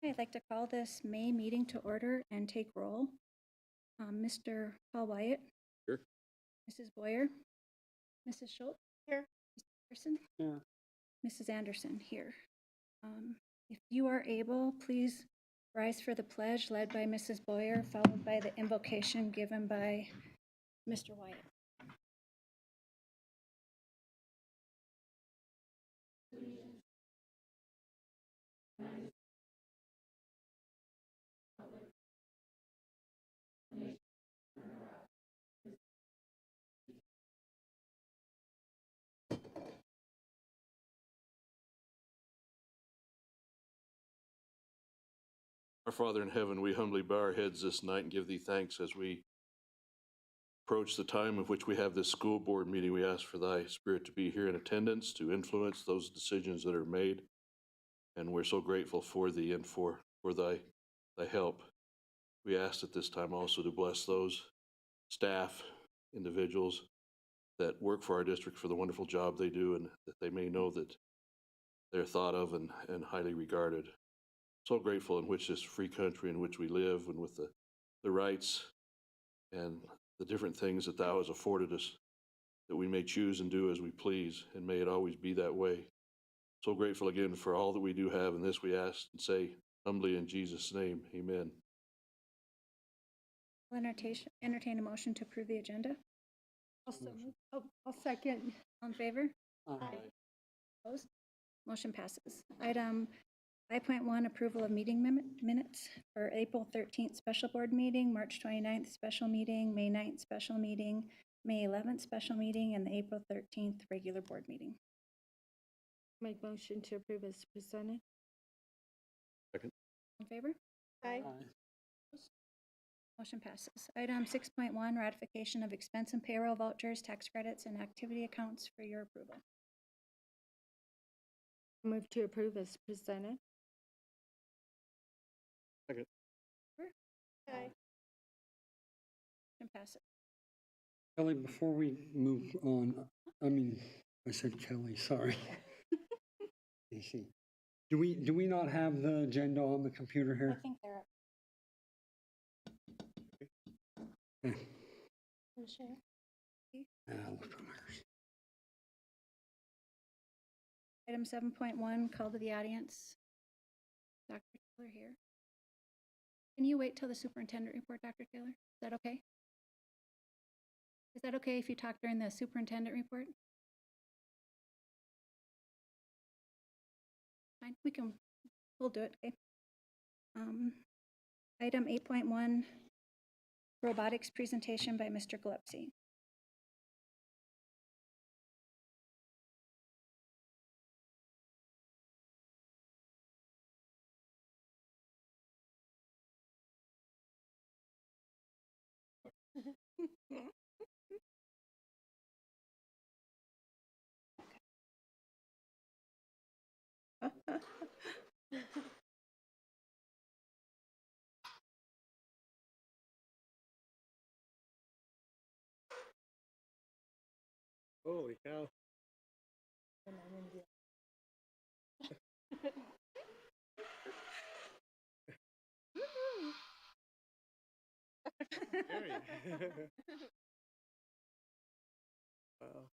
I'd like to call this May meeting to order and take roll. Mr. Paul Wyatt. Here. Mrs. Boyer. Mrs. Schultz. Here. Mr. Person. Here. Mrs. Anderson here. If you are able, please rise for the pledge led by Mrs. Boyer, followed by the invocation given by Mr. Wyatt. Our Father in heaven, we humbly bow our heads this night and give thee thanks as we approach the time of which we have this school board meeting. We ask for thy spirit to be here in attendance, to influence those decisions that are made. And we're so grateful for thee and for thy help. We ask at this time also to bless those staff, individuals that work for our district for the wonderful job they do, and that they may know that they're thought of and highly regarded. So grateful in which this free country in which we live, and with the rights and the different things that thou hast afforded us, that we may choose and do as we please, and may it always be that way. So grateful again for all that we do have, and this we ask and say humbly in Jesus' name, amen. I'll entertain a motion to approve the agenda. I'll second. All in favor? Aye. Opposed? Motion passes. Item 5.1, approval of meeting minutes for April 13th special board meeting, March 29th special meeting, May 9th special meeting, May 11th special meeting, and the April 13th regular board meeting. Make motion to approve as presented. Second. All in favor? Aye. Motion passes. Item 6.1, ratification of expense and payroll vouchers, tax credits, and activity accounts for your approval. Move to approve as presented. Second. Aye. Motion passes. Kelly, before we move on, I said Kelly, sorry. Casey. Do we not have the agenda on the computer I here? think they're up. Okay. Can you share? Look on ours. Item 7.1, call to the audience. Dr. Taylor here. Can you wait till the superintendent report, Dr. Taylor? Is that okay? Is that okay if you talk during the superintendent report? Fine, we'll do it, okay. Item 8.1, robotics presentation by Mr. Gillespie. Holy cow. Wow.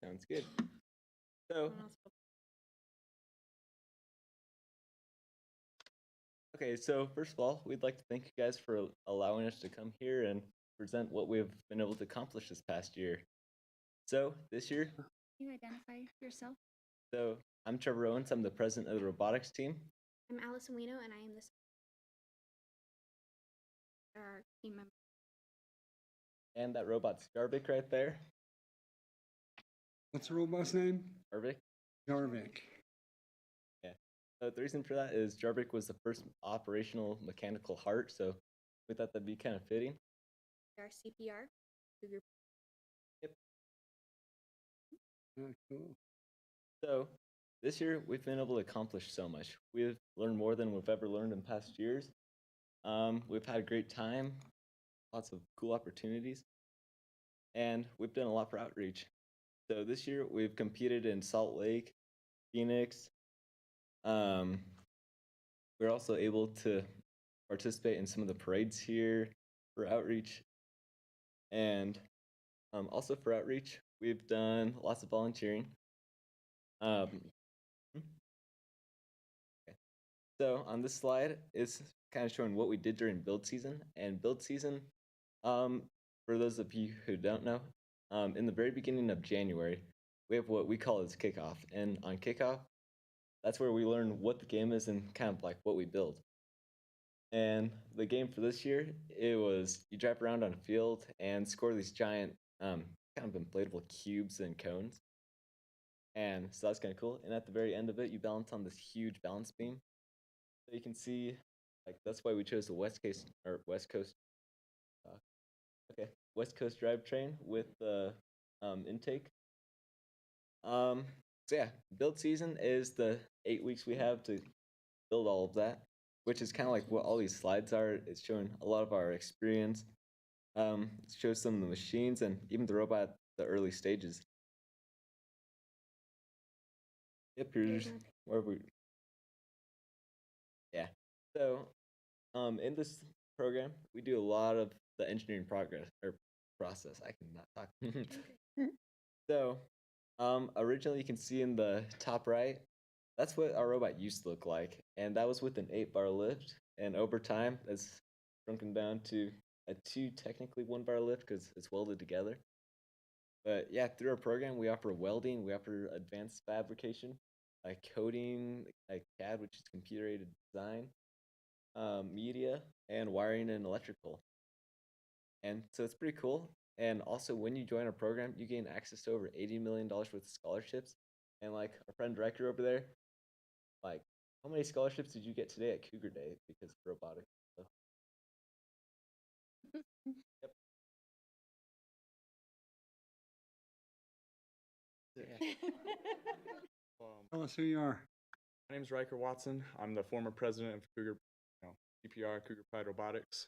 Sounds good. So, okay, so first of all, we'd like to thank you guys for allowing us to come here and present what we've been able to accomplish this past year. So, this year, Can you identify yourself? so I'm Trevor Owens. I'm the president of the robotics team. I'm Allison Wino, and I am our team member. And that robot's Jarvik right there. What's the robot's name? Jarvik. Jarvik. Yeah. So the reason for that is Jarvik was the first operational mechanical heart, so we thought that'd be kind of fitting. Our CPR. Cool. So this year we've been able to accomplish so much. We've learned more than we've ever learned in past years. We've had a great time, lots of cool opportunities, and we've done a lot for outreach. So this year we've competed in Salt Lake, Phoenix. We're also able to participate in some of the parades here for outreach. And also for outreach, we've done lots of volunteering. Um, okay. So on this slide, it's kind of showing what we did during build season. And build season, for those of you who don't know, in the very beginning of January, we have what we call as kickoff. And on kickoff, that's where we learn what the game is and kind of like what we build. And the game for this year, it was you drive around on a field and score these giant, kind of inflatable cubes and cones. And so that's kind of cool. And at the very end of it, you balance on this huge balance beam. So you can see, like that's why we chose the West Coast West Coast drivetrain with the intake. So yeah, build season is the 8 weeks we have to build all of that, which is kind of like what all these slides are. It's showing a lot of our experience. It shows some of the machines and even the robot at the early stages. Yep, here's where we. Yeah. So, in this program, we do a lot of the engineering process. I cannot talk. So, originally you can see in the top right, that's what our robot used to look like, and that was with an 8-bar lift. And over time, it's shrunken down to a 2, technically 1-bar lift because it's welded together. But yeah, through our program, we offer welding, we offer advanced fabrication, coding, CAD, which is computer-aided design, media, and wiring and electrical. And so it's pretty cool. And also, when you join our program, you gain access to over $80 million worth of scholarships. And like our friend director over there, like, how many scholarships did you get today at Cougar Day because of robotics? So, yep. Tell us who you are. My name is Riker Watson. I'm the former president of Cougar, CPR, Cougar Pride Robotics.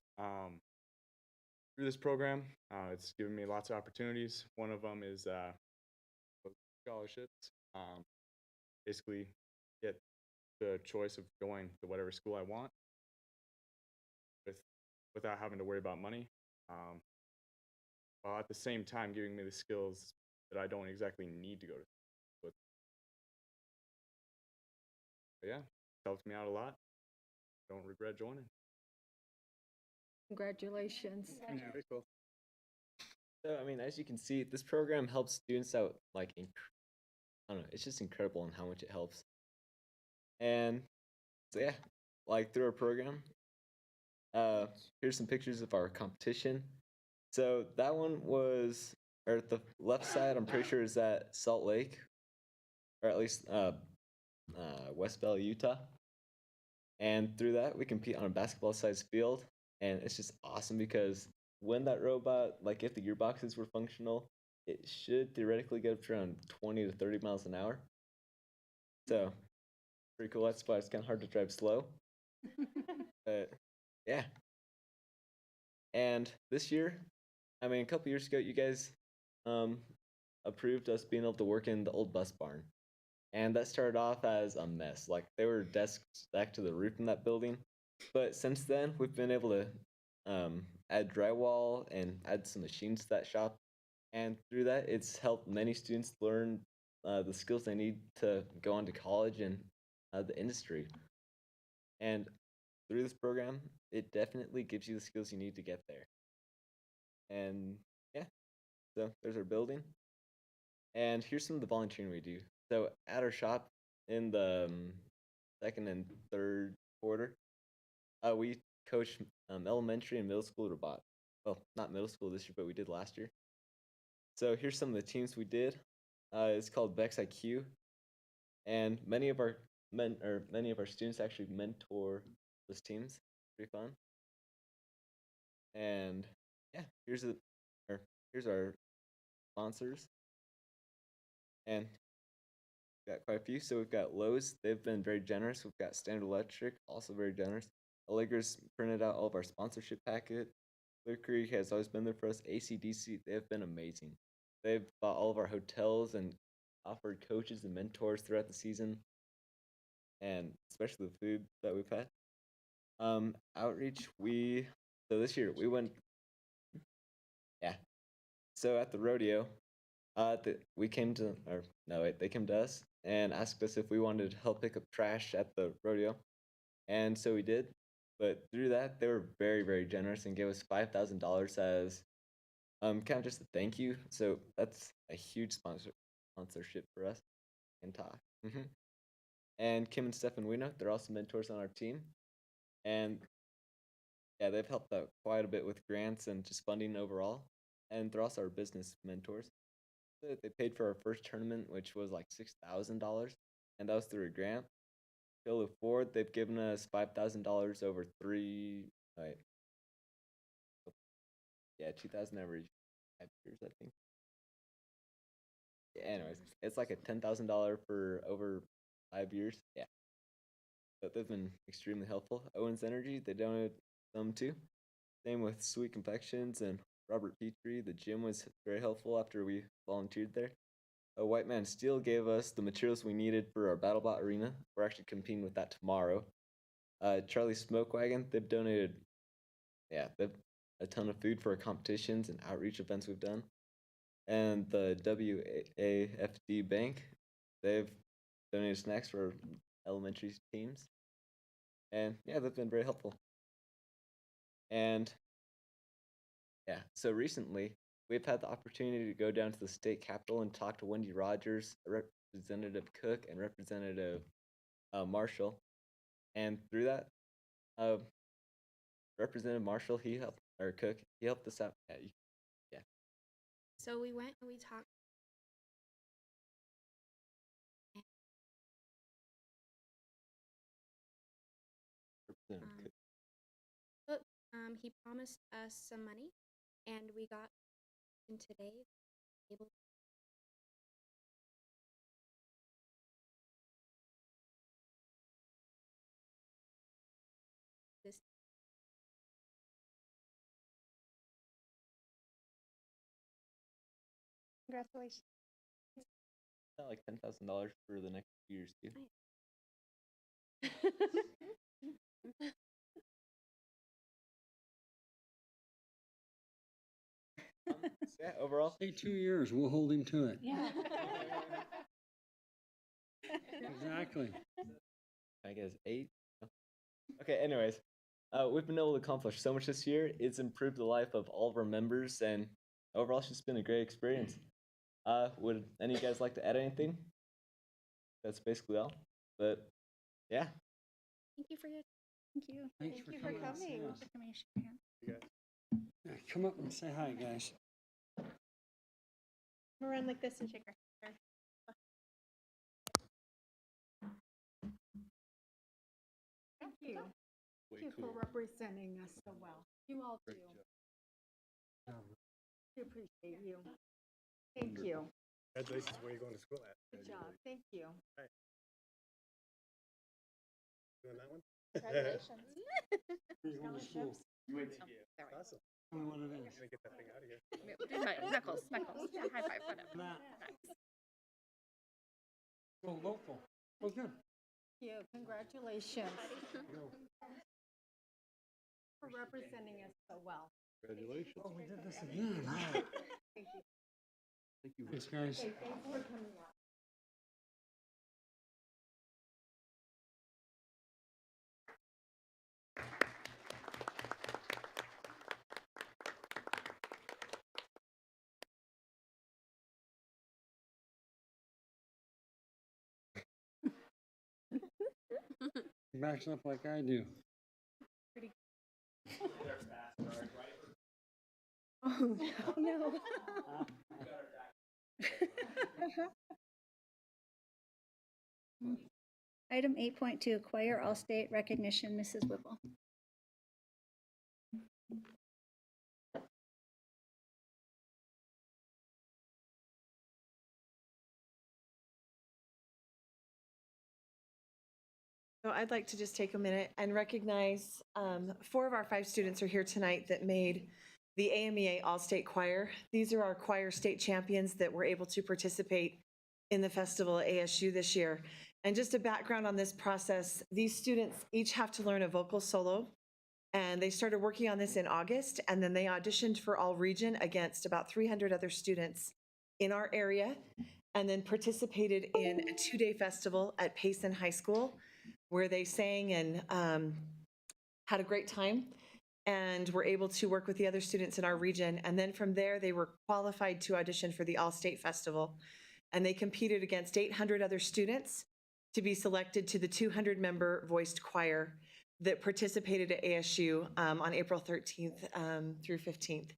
Through this program, it's given me lots of opportunities. One of them is scholarships. Basically, get the choice of going to whatever school I want without having to worry about money. While at the same time giving me the skills that I don't exactly need to go to. But yeah, it's helped me out a lot. Don't regret joining. Congratulations. Yeah, very cool. So, I mean, as you can see, this program helps students out, like, I don't know, it's just incredible in how much it helps. And so, yeah, like, through our program, here's some pictures of our competition. So, that one was, or at the left side, I'm pretty sure is at Salt Lake, or at least West Valley, Utah. And through that, we compete on a basketball-sized field. And it's just awesome because when that robot, like if the gearboxes were functional, it should theoretically get up to around 20 to 30 miles an hour. So, pretty cool. That's why it's kind of hard to drive slow. But yeah. And this year, I mean, a couple years ago, you guys approved us being able to work in the old bus barn. And that started off as a mess. Like, there were desks stacked to the roof in that building. But since then, we've been able to add drywall and add some machines to that shop. And through that, it's helped many students learn the skills they need to go on to college and the industry. And through this program, it definitely gives you the skills you need to get there. And yeah, so there's our building. And here's some of the volunteering we do. So at our shop in the second and third quarter, we coach elementary and middle school robotics. Well, not middle school this year, but we did last year. So here's some of the teams we did. It's called Vex IQ, and many of our students actually mentor those teams. Pretty fun. And yeah, here's our sponsors, and we've got quite a few. So we've got Lowe's. They've been very generous. We've got Standard Electric, also very generous. Allegris printed out all of our sponsorship packet. Clear Creek has always been there for us. ACDC, they have been amazing. They've bought all of our hotels and offered coaches and mentors throughout the season, and especially the food that we've had. Outreach, so this year we went, yeah. So at the rodeo, we came to, or no, wait, they came to us and asked us if we wanted to help pick up trash at the rodeo, and so we did. But through that, they were very, very generous and gave us $5,000 as kind of just a thank you. So that's a huge sponsorship for us and talk. And Kim and Stefan Wino, they're also mentors on our team, and yeah, they've helped out quite a bit with grants and just funding overall. And they're also our business mentors. So they paid for our first tournament, which was like $6,000, and that was through a grant. Philip Ford, they've given us $5,000 over 2,000 every 5 years, I think. Yeah, anyways, it's like a $10,000 for over 5 years. Yeah, but they've been extremely helpful. Owens Energy, they donated some too. Same with Sweet Confections and Robert Petrie. The gym was very helpful after we volunteered there. White Man Steel gave us the materials we needed for our BattleBot arena. We're actually competing with that tomorrow. Charlie Smoke Wagon, they've donated, they've a ton of food for our competitions and outreach events we've done. And the WAFD Bank, they've donated snacks for elementary teams. And yeah, they've been very helpful. And yeah, so recently we've had the opportunity to go down to the state capitol and talk to Wendy Rogers, Representative Cook, and Representative Marshall. And through that, Representative Marshall, Cook, he helped us out. Yeah. So we went and we talked. Representative Cook. But he promised us some money, and we got in today. Able this Congratulations. Not like $10,000 for the next few years too. So yeah, overall, Say 2 years, we'll hold him to it. Yeah. Exactly. I guess 8. Okay, anyways, we've been able to accomplish so much this year. It's improved the life of all of our members, and overall, it's just been a great experience. Would any of you guys like to add anything? That's basically all. But yeah, Thank you for your. Thank you. Thanks Thank you for out and seeing coming. us. Information here. Yeah, come up and say hi, guys. We'll run like this and shake our hand. Thank you. Way Thank you for cool. representing us so well. You all do. Um, We appreciate you. Thank you. Congratulations, where are you going to school at? Good job. Thank you. Doing that one? Congratulations. Where you going to school? Awesome. Tell me what it I'm is. gonna get that thing out of here. Knuckles. Yeah, high five, whatever. Matt. Go local. Oh, good. Thank you. Congratulations Go. for representing us so well. Congratulations. Oh, we did this again. Wow. Thank you. Thanks, guys. Thanks for coming out. Backs up like I do. Oh, no. Item 8.2, acquire all state recognition, Mrs. Whipple. So I'd like to just take a minute and recognize 4 of our 5 students are here tonight that made the AMEA All-State Choir. These are our choir state champions that were able to participate in the festival at ASU this year. And just a background on this process, these students each have to learn a vocal solo, and they started working on this in August, and then they auditioned for all region against about 300 other students in our area, and then participated in a 2-day festival at Payson High School, where they sang and had a great time and were able to work with the other students in our region. And then from there, they were qualified to audition for the All-State Festival. And they competed against 800 other students to be selected to the 200-member voiced choir that participated at ASU on April 13th through 15th.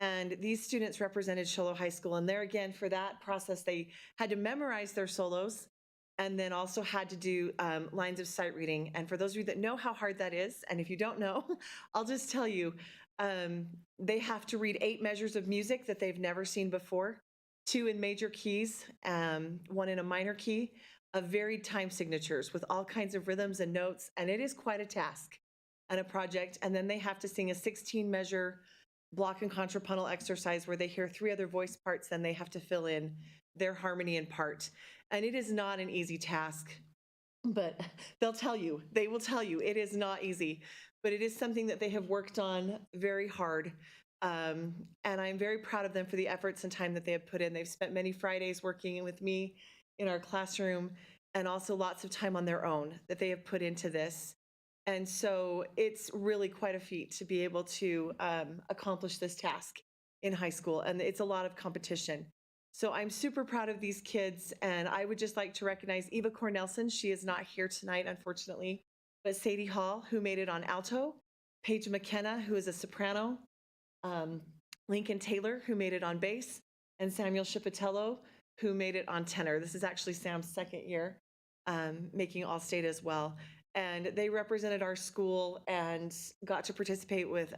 And these students represented Shoalo High School. And there again, for that process, they had to memorize their solos and then also had to do lines of sight reading. And for those of you that know how hard that is, and if you don't know, I'll just tell you, they have to read 8 measures of music that they've never seen before, 2 in major keys, 1 in a minor key, of varied time signatures with all kinds of rhythms and notes. And it is quite a task and a project. And then they have to sing a 16-measure block and contrapuntal exercise where they hear 3 other voice parts, then they have to fill in their harmony and part. And it is not an easy task, but they will tell you, it is not easy, but it is something that they have worked on very hard. And I'm very proud of them for the efforts and time that they have put in. They've spent many Fridays working with me in our classroom, and also lots of time on their own that they have put into this. And so it's really quite a feat to be able to accomplish this task in high school, and it's a lot of competition. So I'm super proud of these kids, and I would just like to recognize Eva Cornelson. She is not here tonight, unfortunately, but Sadie Hall, who made it on alto, Paige McKenna, who is a soprano, Lincoln Taylor, who made it on bass, and Samuel Shipatello, who made it on tenor. This is actually Sam's 2nd year making All-State as well. And they represented our school and got to participate with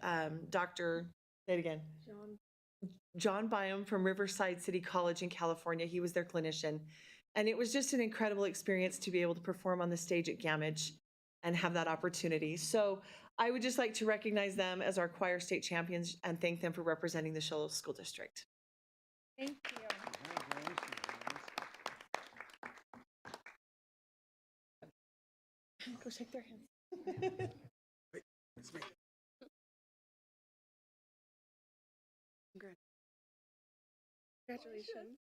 John Byam from Riverside City College in California. He was their clinician. And it was just an incredible experience to be able to perform on the stage at Gamage and have that opportunity. So I would just like to recognize them as our choir state champions and thank them for representing the Shoalo School District. Thank you. Go shake their hands. Wait, it's me. Congratulations.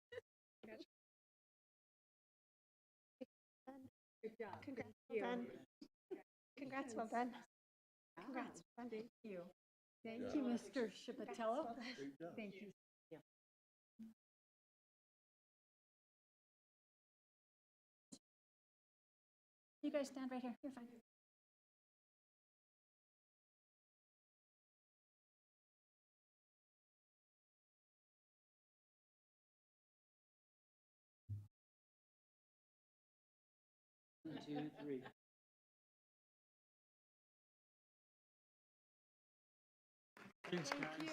Good job. Congrats. Thank Well you. done. Congrats, well done. Congrats. Thank you. Thank you, Mr. Shipatello. Thank you. You guys stand right here. You're fine. One, two, three. Thanks, Thank guys. you.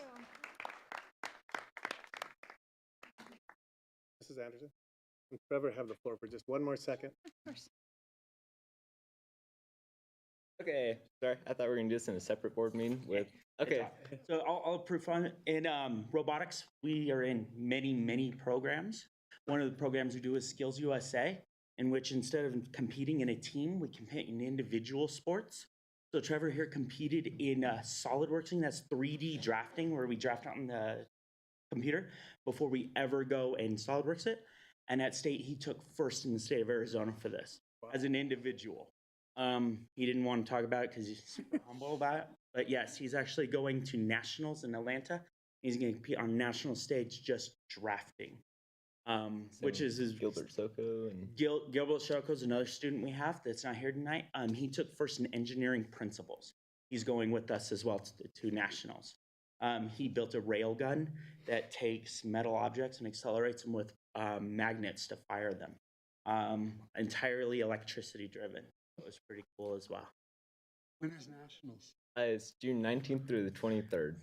Mrs. Anderson, and Trevor have the floor for just one more second. Of course. Okay, sorry, I thought we were gonna do this in a separate board meeting with, okay. So I'll proof on it. In robotics, we are in many programs. One of the programs we do is Skills USA, in which instead of competing in a team, we compete in individual sports. So Trevor here competed in SolidWorks, that's 3D drafting, where we draft on the computer before we ever go and SolidWorks it. And at state, he took first in the state of Arizona for this as an individual. He didn't want to talk about it because he's super humble about it. But yes, he's actually going to nationals in Atlanta. He's going to compete on national stage just drafting, which is his Gilbert Soko and Gilbert Shoko is another student we have that's not here tonight. He took first in engineering principles. He's going with us as well to nationals. He built a rail gun that takes metal objects and accelerates them with magnets to fire them. Entirely electricity driven. It was pretty cool as well. When is nationals? it's June 19th through the 23rd.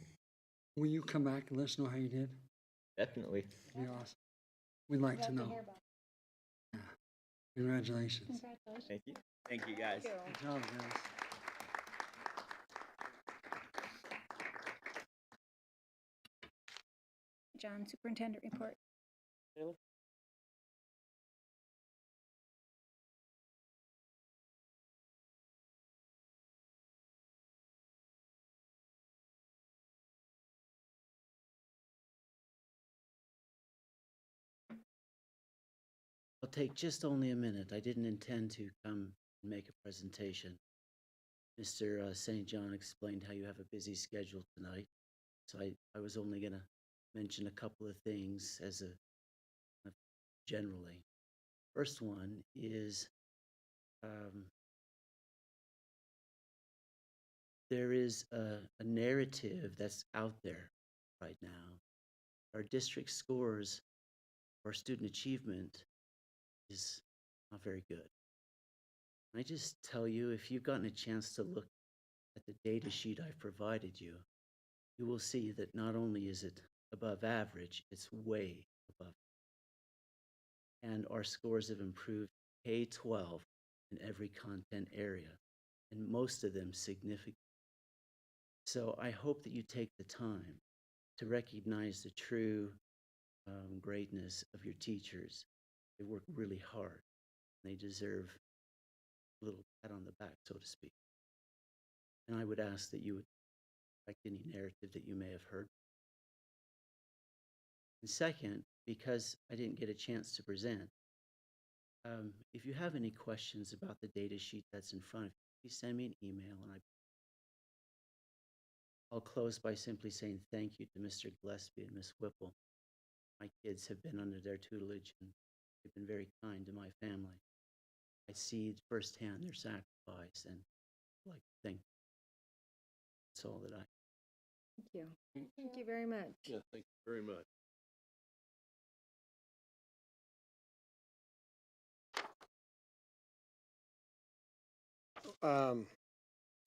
Will you come back and let us know how you did? Definitely. Be awesome. We'd like to know. Congratulations. Congratulations. Thank you. Thank you, guys. Good job, guys. John, superintendent report. I'll take just only a minute. I didn't intend to come and make a presentation. Mr. St. John explained how you have a busy schedule tonight, so I was only going to mention a couple of things as a generally. First one is there is a narrative that's out there right now. Our district scores for student achievement is not very good. I just tell you, if you've gotten a chance to look at the data sheet I've provided you, you will see that not only is it above average, it's way above. And our scores have improved K-12 in every content area, and most of them significantly. So I hope that you take the time to recognize the true greatness of your teachers. They work really hard. They deserve a little pat on the back, so to speak. And I would ask that you would correct any narrative that you may have heard. And second, because I didn't get a chance to present, if you have any questions about the data sheet that's in front of you, please send me an email, and I'll close by simply saying thank you to Mr. Gillespie and Ms. Whipple. My kids have been under their tutelage, and they've been very kind to my family. I see firsthand their sacrifice, and I'd like to thank them. That's all that I. Thank you. Thank you very much. Yeah, thank you very much.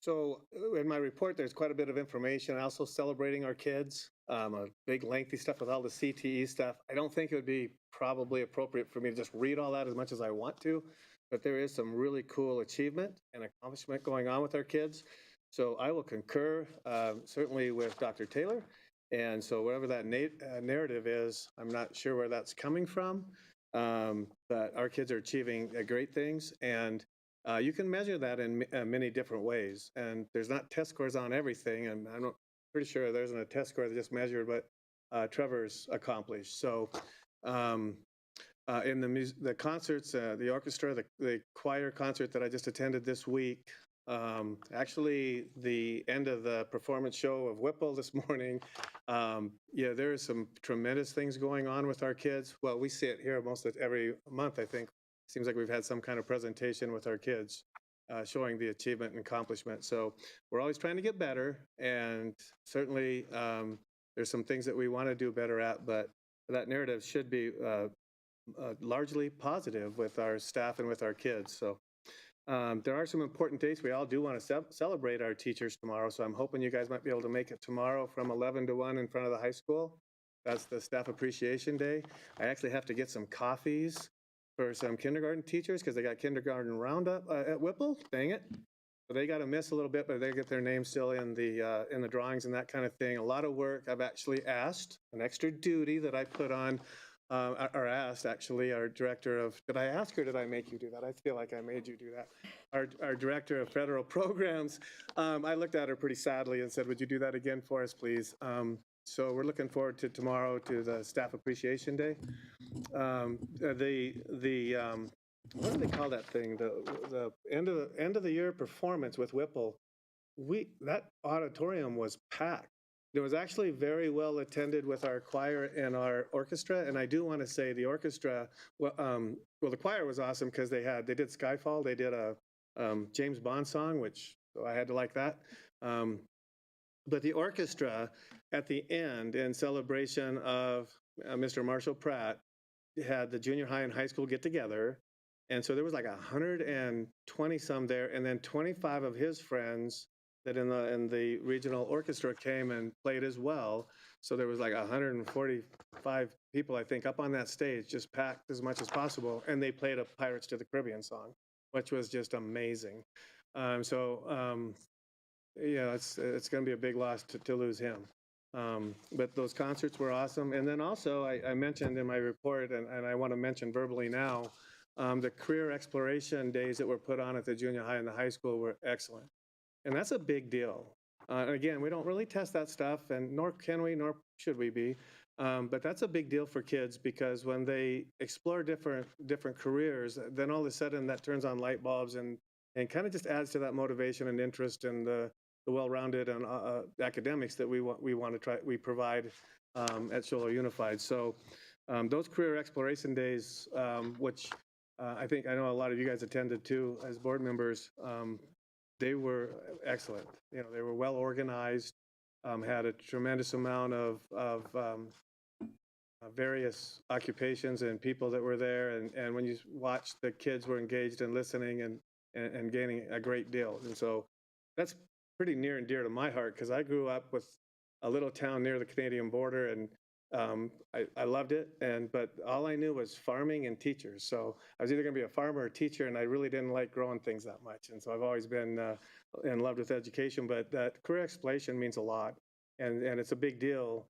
So in my report, there's quite a bit of information, also celebrating our kids, a big lengthy stuff with all the CTE stuff. I don't think it would be probably appropriate for me to just read all that as much as I want to, but there is some really cool achievement and accomplishment going on with our kids. So I will concur certainly with Dr. Taylor. And so whatever that narrative is, I'm not sure where that's coming from, but our kids are achieving great things. And you can measure that in many different ways. And there's not test scores on everything. And I'm pretty sure there isn't a test score that just measured what Trevor's accomplished. So in the concerts, the orchestra, the choir concert that I just attended this week, actually the end of the performance show of Whipple this morning, yeah, there are some tremendous things going on with our kids. Well, we see it here most of every month, I think. Seems like we've had some kind of presentation with our kids showing the achievement and accomplishment. So we're always trying to get better, and certainly there's some things that we want to do better at, but that narrative should be largely positive with our staff and with our kids. So there are some important dates. We all do want to celebrate our teachers tomorrow, so I'm hoping you guys might be able to make it tomorrow from 11 to 1 in front of the high school. That's the Staff Appreciation Day. I actually have to get some coffees for some kindergarten teachers because they got kindergarten roundup at Whipple. Dang it. So they got to miss a little bit, but they get their name still in the drawings and that kind of thing. A lot of work. I've actually asked an extra duty that I put on, or asked actually our director of, did I ask or did I make you do that? I feel like I made you do that. Our director of federal programs, I looked at her pretty sadly and said, would you do that again for us, please? So we're looking forward to tomorrow to the Staff Appreciation Day. What do they call that thing? The end of the year performance with Whipple. That auditorium was packed. It was actually very well attended with our choir and our orchestra. And I do want to say the orchestra, well, the choir was awesome because they did Skyfall. They did a James Bond song, which so I had to like that. But the orchestra at the end, in celebration of Mr. Marshall Pratt, had the junior high and high school get together. And so there was like 120 some there, and then 25 of his friends that in the regional orchestra came and played as well. So there was like 145 people, I think, up on that stage, just packed as much as possible, and they played a Pirates to the Caribbean song, which was just amazing. Yeah, it's going to be a big loss to lose him. But those concerts were awesome. And then also, I mentioned in my report, and I want to mention verbally now, the career exploration days that were put on at the junior high and the high school were excellent. And that's a big deal. Again, we don't really test that stuff, and nor can we, nor should we be. But that's a big deal for kids, because when they explore different careers, then all of a sudden that turns on light bulbs and kind of just adds to that motivation and interest in the well-rounded and academics that we provide at Show Low Unified. So those career exploration days, which I know a lot of you guys attended too as board members, they were excellent. They were well organized, had a tremendous amount of various occupations and people that were there. And when you watch, the kids were engaged and listening and gaining a great deal. And so that's pretty near and dear to my heart, because I grew up with a little town near the Canadian border, and I loved it. But all I knew was farming and teachers. So I was either going to be a farmer or a teacher, and I really didn't like growing things that much. And so I've always been in love with education. But that career exploration means a lot, and it's a big deal.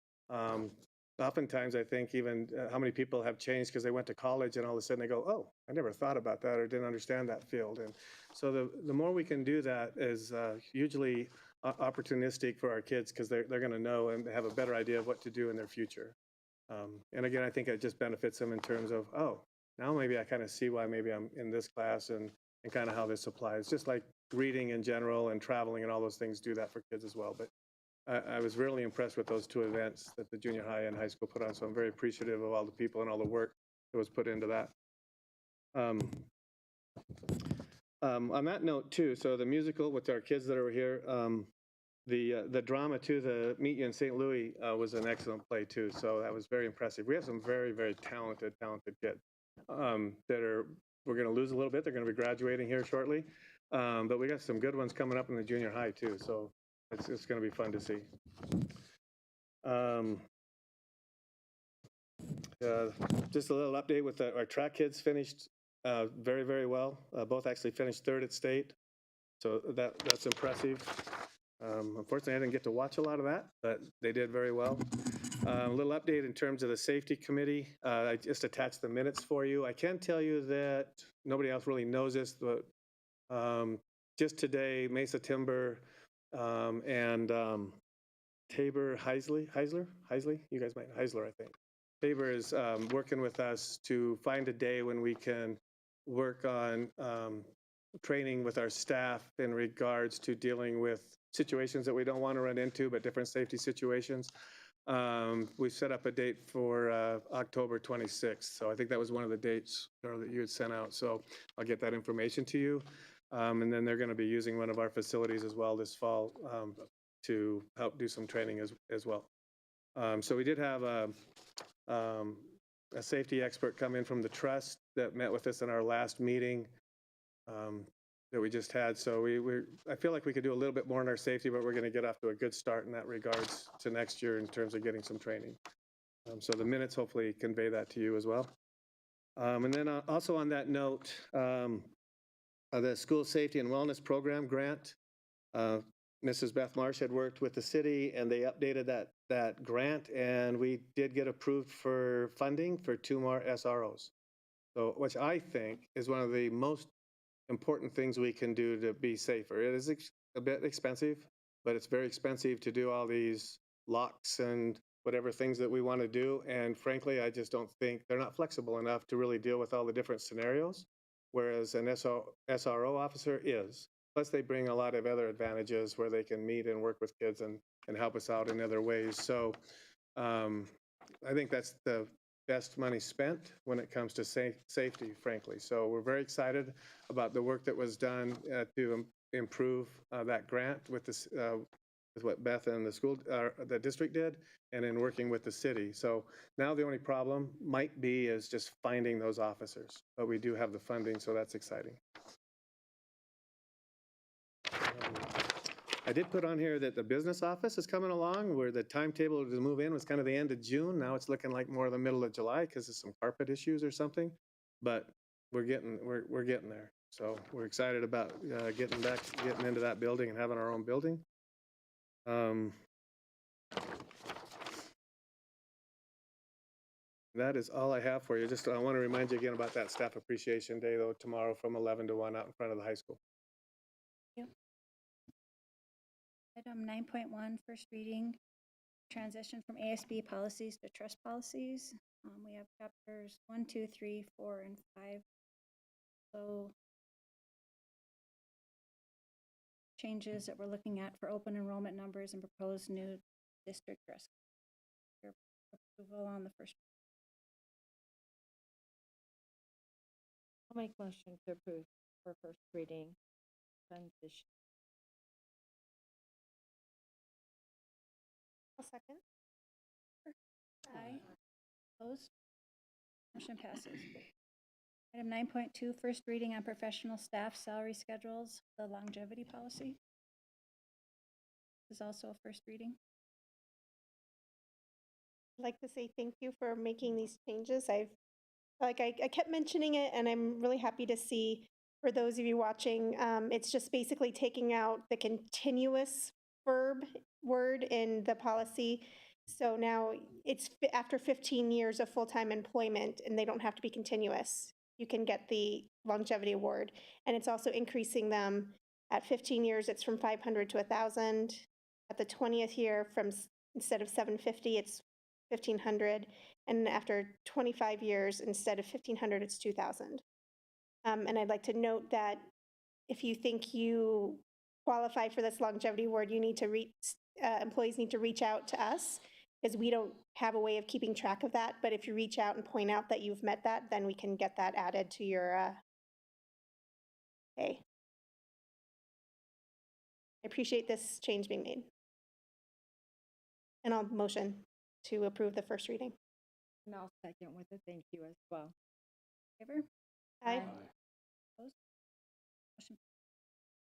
Oftentimes, I think even how many people have changed because they went to college and all of a sudden they go, oh, I never thought about that or didn't understand that field. And so the more we can do that is hugely opportunistic for our kids, because they're going to know and have a better idea of what to do in their future. And again, I think it just benefits them in terms of, oh, now maybe I kind of see why maybe I'm in this class and kind of how this applies. Just like reading in general and traveling and all those things do that for kids as well. But I was really impressed with those two events that the junior high and high school put on. So I'm very appreciative of all the people and all the work that was put into that. On that note too, so the musical with our kids that are here, the drama too, the Meet You in St. Louis was an excellent play too. So that was very impressive. We have some very, very talented kids that we're going to lose a little bit. They're going to be graduating here shortly. But we got some good ones coming up in the junior high too. So it's going to be fun to see. Just a little update with our track kids finished very, very well. Both actually finished third at state. So that's impressive. Unfortunately, I didn't get to watch a lot of that, but they did very well. A little update in terms of the safety committee. I just attached the minutes for you. I can tell you that nobody else really knows this, but just today, Mesa Timber and Tabor Heisler, you guys might, Heisler, I think. Tabor is working with us to find a day when we can work on training with our staff in regards to dealing with situations that we don't want to run into, but different safety situations. We set up a date for October 26th. So I think that was one of the dates, Carol, that you had sent out. So I'll get that information to you. And then they're going to be using one of our facilities as well this fall to help do some training as well. So we did have a safety expert come in from the trust that met with us in our last meeting that we just had. So I feel like we could do a little bit more in our safety, but we're going to get off to a good start in that regards to next year in terms of getting some training. So the minutes hopefully convey that to you as well. And then also on that note, the School Safety and Wellness Program grant, Mrs. Beth Marsh had worked with the city and they updated that grant, and we did get approved for funding for 2 more SROs. So, which I think is one of the most important things we can do to be safer. It is a bit expensive, but it's very expensive to do all these locks and whatever things that we want to do. And frankly, I just don't think they're not flexible enough to really deal with all the different scenarios, whereas an SRO officer is. Plus, they bring a lot of other advantages where they can meet and work with kids and help us out in other ways. So I think that's the best money spent when it comes to safety, frankly. So we're very excited about the work that was done to improve that grant with this, with what Beth and the district did, and in working with the city. So now the only problem might be is just finding those officers, but we do have the funding, so that's exciting. I did put on here that the business office is coming along, where the timetable to move in was kind of the end of June. Now it's looking like more the middle of July because of some carpet issues or something. But we're getting there. So we're excited about getting into that building and having our own building. That is all I have for you. Just I want to remind you again about that Staff Appreciation Day, though, tomorrow from 11 to 1 out in front of the high school. Item 9.1, first reading, transition from ASB policies to trust policies. We have chapters 1, 2, 3, 4, and 5. So changes that we're looking at for open enrollment numbers and proposed new district dress. Your approval on the first. I'll make motion to approve for first reading transition. I'll second. Aye. Opposed? Motion passes. Item 9.2, first reading on professional staff salary schedules, the longevity policy. This is also a first reading. I'd like to say thank you for making these changes. I kept mentioning it, and I'm really happy to see, for those of you watching, it's just basically taking out the continuous word in the policy. So now it's after 15 years of full-time employment, and they don't have to be continuous. You can get the longevity award, and it's also increasing them at 15 years. It's from 500 to 1,000. At the 20th year, instead of 750, it's 1,500, and after 25 years, instead of 1,500, it's 2,000. And I'd like to note that if you think you qualify for this longevity award, you need to employees need to reach out to us, because we don't have a way of keeping track of that. But if you reach out and point out that you've met that, then we can get that added to your pay. I appreciate this change being made. And I'll motion to approve the first reading. And I'll second with a thank you as well. Favor? Aye. Opposed? Motion.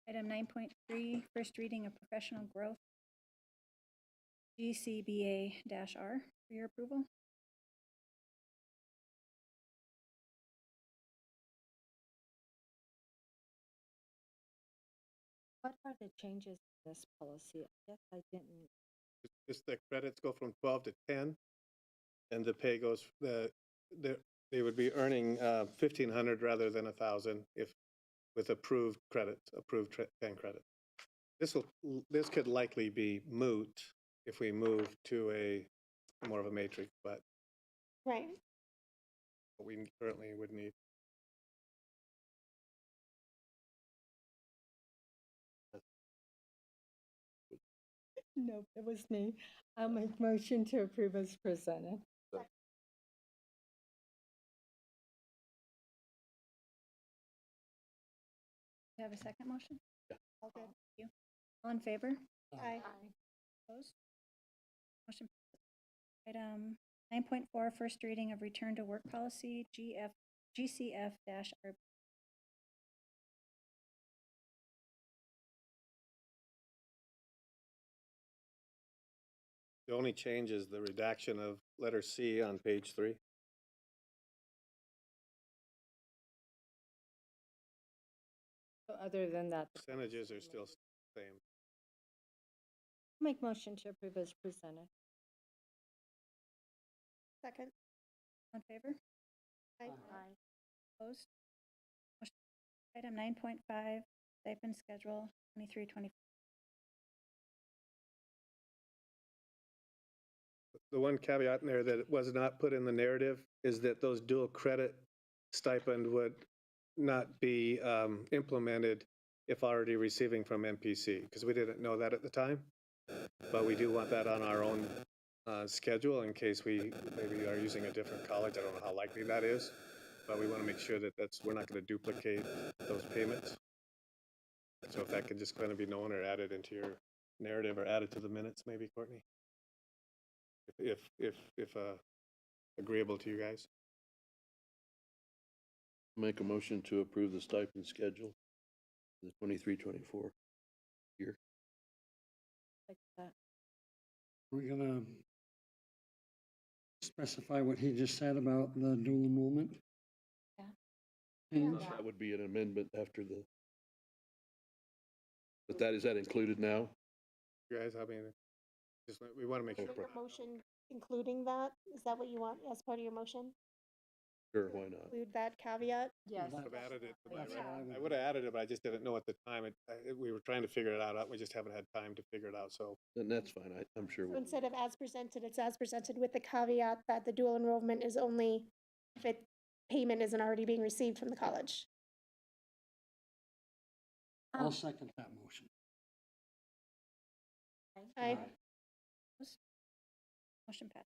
Item 9.3, first reading of professional growth, GCBA-R, for your approval. What are the changes in this policy? I guess I didn't. Just the credits go from 12 to 10, and the pay goes, they would be earning 1,500 rather than 1,000 if with approved credits, approved 10 credits. This could likely be moot if we move to a more of a matrix, but Right. we currently would need. Nope, it was me. I'll make motion to approve as presented. Do you have a second motion? Yeah. All good. Thank you. All in favor? Aye. Opposed? Motion passes. Item 9.4, first reading of return to work policy, GCF-RB. The only change is the redaction of letter C on page 3. So other than that, Percentages are still the same. make motion to approve as presented. Second. All in favor? Aye. Opposed? Motion. Item 9.5, stipend schedule 23-24. The one caveat in there that was not put in the narrative is that those dual credit stipend would not be implemented if already receiving from MPC, because we didn't know that at the time. But we do want that on our own schedule in case we maybe are using a different college. I don't know how likely that is, but we want to make sure that we're not going to duplicate those payments. So if that could just kind of be known or added into your narrative or added to the minutes, maybe, Courtney, if agreeable to you guys. Make a motion to approve the stipend schedule, the 23-24 year. We're gonna specify what he just said about the dual enrollment? Yeah. Change? That would be an amendment after the, but is that included now? You guys, I mean, just, we want to make sure. Your motion including that, is that what you want as part of your motion? Sure, why not? Include that caveat? Yes. I've added it to my, That's what I would I would have added it, but I just didn't know at the time. We were trying to figure it out. We just haven't had time to figure it out, so. And that's fine, I'm sure. So we'll- instead of as presented, it's as presented with the caveat that the dual enrollment is only if payment isn't already being received from the college. I'll second that motion. Aye. Motion passed.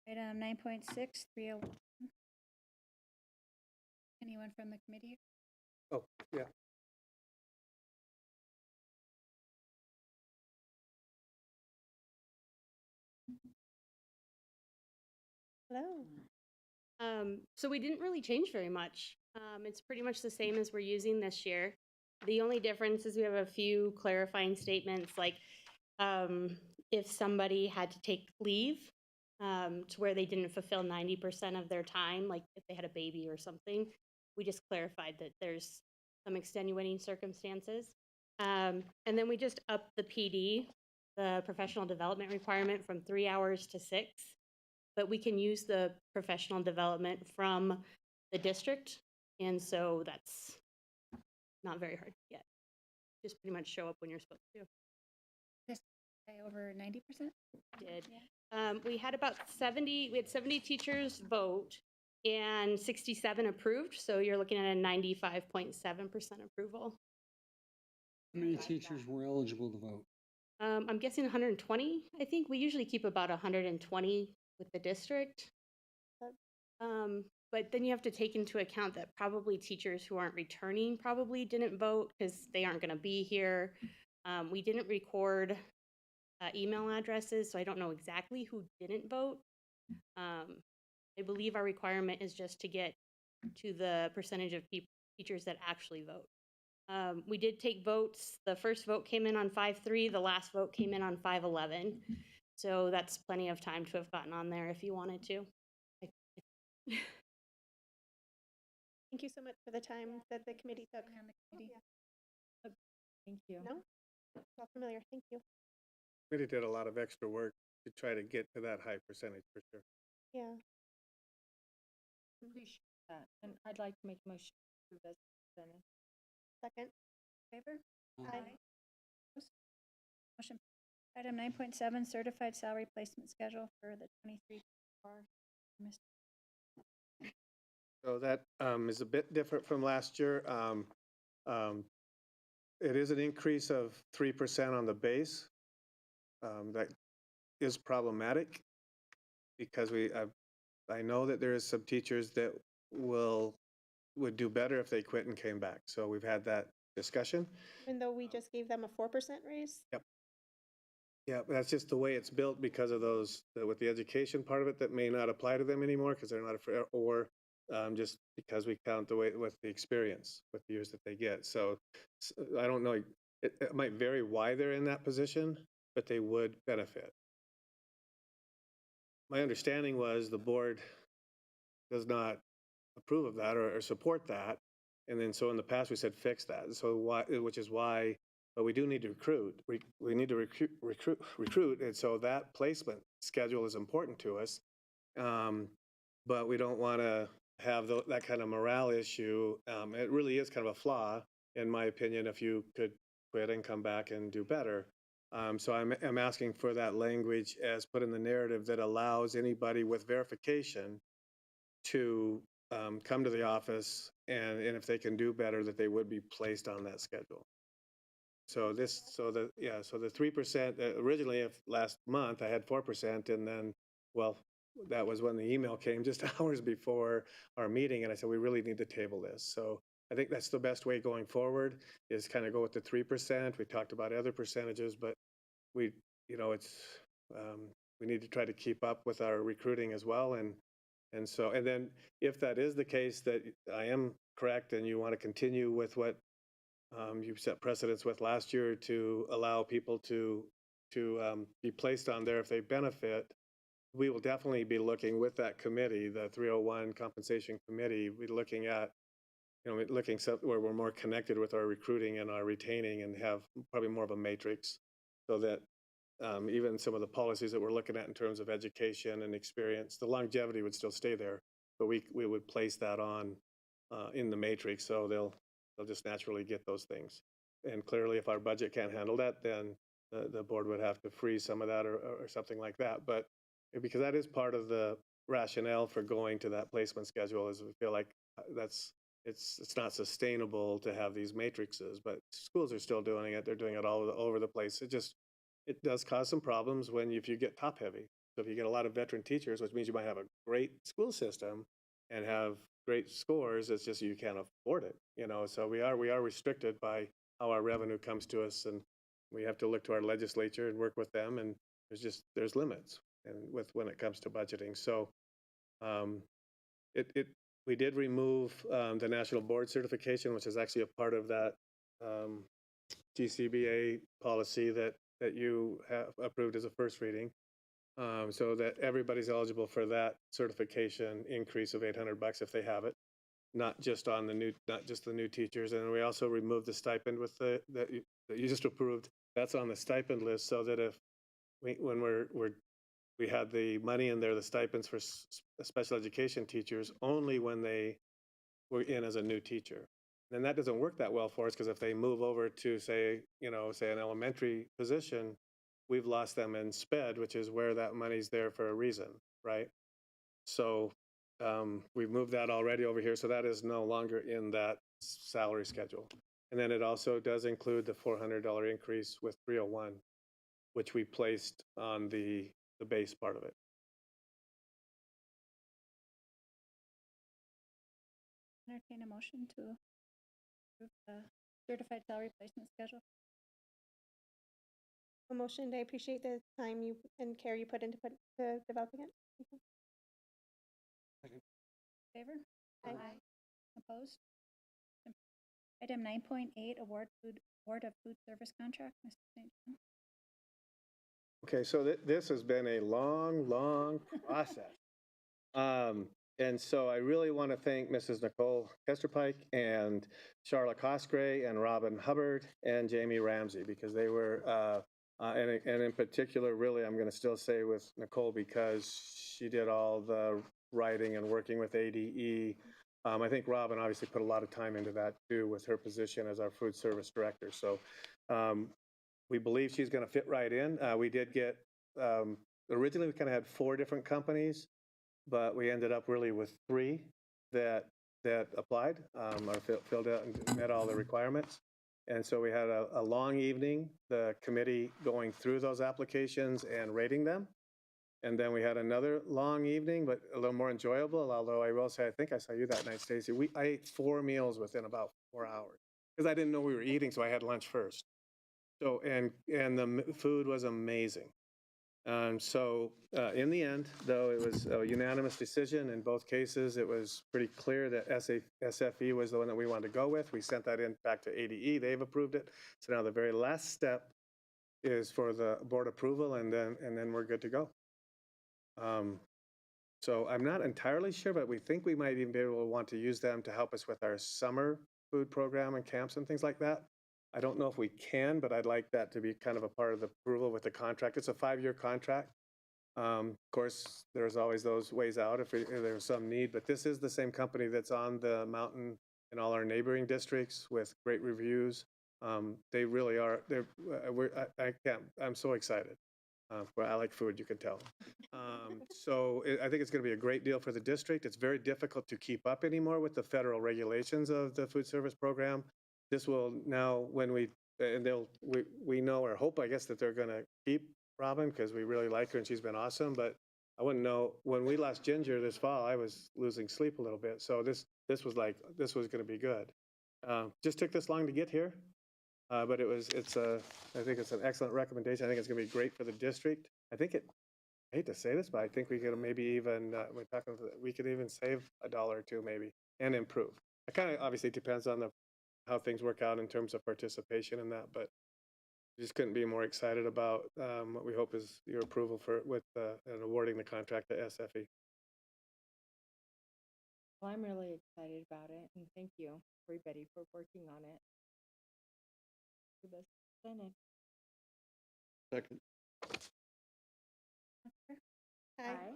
Item 9.6, 301. Anyone from the committee? Oh, yeah. Hello. So we didn't really change very much. It's pretty much the same as we're using this year. The only difference is we have a few clarifying statements, like if somebody had to take leave to where they didn't fulfill 90% of their time, like if they had a baby or something, we just clarified that there's some extenuating circumstances. And then we just upped the PD, the professional development requirement, from 3 hours to 6. But we can use the professional development from the district, and so that's not very hard yet. Just pretty much show up when you're supposed to. This say over 90%? Did. Yeah. We had about 70, we had 70 teachers vote and 67 approved, so you're looking at a 95.7% approval. How many teachers were eligible to vote? I'm guessing 120, I think. We usually keep about 120 with the district. But then you have to take into account that probably teachers who aren't returning probably didn't vote because they aren't going to be here. We didn't record email addresses, so I don't know exactly who didn't vote. I believe our requirement is just to get to the percentage of teachers that actually vote. We did take votes. The first vote came in on 5-3. The last vote came in on 5-11. So that's plenty of time to have gotten on there if you wanted to. Thank you so much for the time that the committee took. On the committee. Thank you. No? Not familiar. Thank you. Committee did a lot of extra work to try to get to that high percentage for sure. Yeah. Appreciate that. And I'd like to make a motion to approve as presented. Second. Favor? Aye. Opposed? Motion. Item 9.7, certified salary placement schedule for the 23 semester. So that is a bit different from last year. It is an increase of 3% on the base. That is problematic because I know that there is some teachers that would do better if they quit and came back. So we've had that discussion. Even though we just gave them a 4% raise? Yep. Yeah, but that's just the way it's built because of those, with the education part of it that may not apply to them anymore because they're not, or just because we count the way with the experience, with the years that they get. So I don't know, it might vary why they're in that position, but they would benefit. My understanding was the board does not approve of that or support that. And then so in the past we said fix that. So why, which is why, but we do need to recruit. We need to recruit. And so that placement schedule is important to us. But we don't want to have that kind of morale issue. It really is kind of a flaw, in my opinion, if you could quit and come back and do better. So I'm asking for that language as put in the narrative that allows anybody with verification to come to the office and if they can do better, that they would be placed on that schedule. So the 3%, originally last month I had 4% and then, well, that was when the email came just hours before our meeting and I said, we really need to table this. So I think that's the best way going forward is kind of go with the 3%. We talked about other percentages, but we need to try to keep up with our recruiting as well. And then if that is the case that I am correct and you want to continue with what you set precedence with last year to allow people to be placed on there if they benefit, we will definitely be looking with that committee, the 301 compensation committee, we're looking at, where we're more connected with our recruiting and our retaining and have probably more of a matrix so that even some of the policies that we're looking at in terms of education and experience, the longevity would still stay there, but we would place that on in the matrix, so they'll just naturally get those things. And clearly, if our budget can't handle that, then the board would have to freeze some of that or something like that. But because that is part of the rationale for going to that placement schedule, is we feel like it's not sustainable to have these matrices, but schools are still doing it. They're doing it all over the place. It does cause some problems if you get top heavy. So if you get a lot of veteran teachers, which means you might have a great school system and have great scores, it's just you can't afford it, So we are restricted by how our revenue comes to us, and we have to look to our legislature and work with them, and there's limits and when it comes to budgeting. So we did remove the national board certification, which is actually a part of that GCBA policy that you have approved as a first reading, so that everybody's eligible for that certification increase of $800 if they have it, not just the new teachers. And we also removed the stipend that you just approved. That's on the stipend list, so that when we had the money in there, the stipends for special education teachers, only when they were in as a new teacher. And that doesn't work that well for us, because if they move over to say an elementary position, we've lost them in SPED, which is where that money's there for a reason, right? So we've moved that already over here, so that is no longer in that salary schedule. And then it also does include the $400 increase with 301, which we placed on the base part of it. Entertain a motion to approve the certified salary placement schedule. A motion. I appreciate the time and care you put into developing it. Thank you. Second. Favor? Aye. Opposed? Item 9.8, award of food service contract. Mr. St. John. Okay, so this has been a long process. And so I really want to thank Mrs. Nicole Kesterpike and Charlotte Cosgray and Robin Hubbard and Jamie Ramsey, because they were, and in particular, really, I'm going to still say with Nicole, because she did all the writing and working with ADE. I think Robin obviously put a lot of time into that too, with her position as our food service director. So we believe she's going to fit right in. We did get, originally we kind of had 4 different companies, but we ended up really with 3 that applied or filled out and met all the requirements. And so we had a long evening, the committee going through those applications and rating them. And then we had another long evening, but a little more enjoyable, although I will say, I think I saw you that night, Stacy. I ate 4 meals within about 4 hours, because I didn't know we were eating, so I had lunch first. So, and the food was amazing. So in the end, though, it was a unanimous decision in both cases. It was pretty clear that SFE was the one that we wanted to go with. We sent that in back to ADE. They've approved it. So now the very last step is for the board approval, and then we're good to go. So I'm not entirely sure, but we think we might even be able to want to use them to help us with our summer food program and camps and things like that. I don't know if we can, but I'd like that to be kind of a part of the approval with the contract. It's a 5-year contract. Of course, there's always those ways out if there's some need, but this is the same company that's on the mountain in all our neighboring districts with great reviews. They really are. I'm so excited. I like food, you can tell. So I think it's going to be a great deal for the district. It's very difficult to keep up anymore with the federal regulations of the food service program. This will now, when we know or hope, I guess, that they're going to keep Robin, because we really like her and she's been awesome. But I wouldn't know, when we lost Ginger this fall, I was losing sleep a little bit. So this was going to be good. Just took this long to get here. But I think it's an excellent recommendation. I think it's going to be great for the district. I hate to say this, but I think we could maybe even, we could even save $1 or $2 maybe and improve. It kind of obviously depends on how things work out in terms of participation in that, but Just couldn't be more excited about what we hope is your approval for and awarding the contract to SFE. Well, I'm really excited about it, and thank you, everybody, for working on it. Presented. Second. Aye.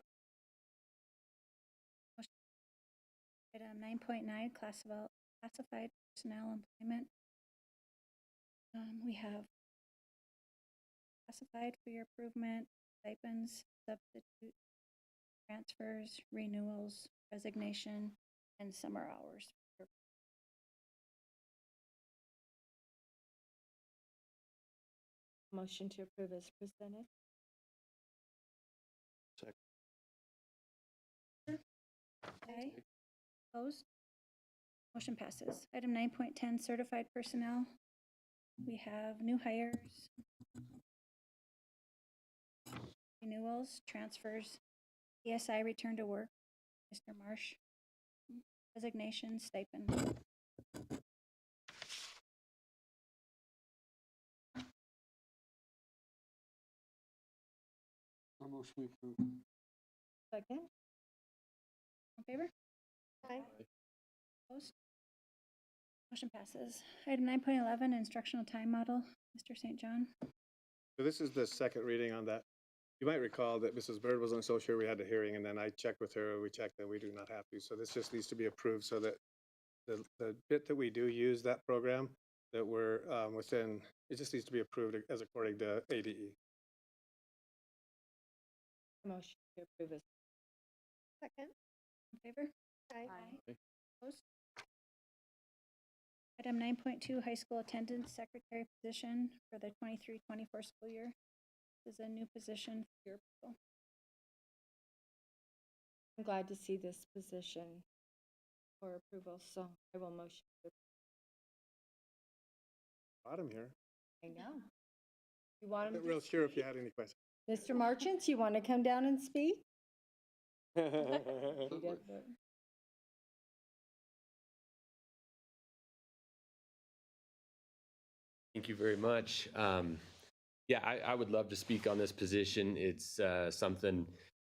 Item 9.9, classified personnel employment. We have classified for your improvement, stipends, substitute, transfers, renewals, resignation, and summer hours. Motion to approve as presented. Okay. Opposed? Motion passes. Item 9.10, certified personnel. We have new hires, renewals, transfers, ESI return to work, Mr. Marsh, resignation, stipend. Motion approved. Second. In favor? Aye. Opposed? Motion passes. Item 9.11, instructional time model, Mr. St. John. So this is the second reading on that. You might recall that Mrs. Bird wasn't so sure we had a hearing, and then I checked with her, we checked that we do not have to. So this just needs to be approved so that the bit that we do use that program, that we're within, it just needs to be approved as according to ADE. Motion to approve as Second. In favor? Aye. Opposed? Item 9.2, high school attendance secretary position for the 23-24 school year. This is a new position for your people. I'm glad to see this position for approval, so I will motion to Bottom here. I know. You want I'm him not real sure if you had any questions. Mr. Marchant, you want to come down and speak? He doesn't. Thank you very much. Yeah, I would love to speak on this position. It's something,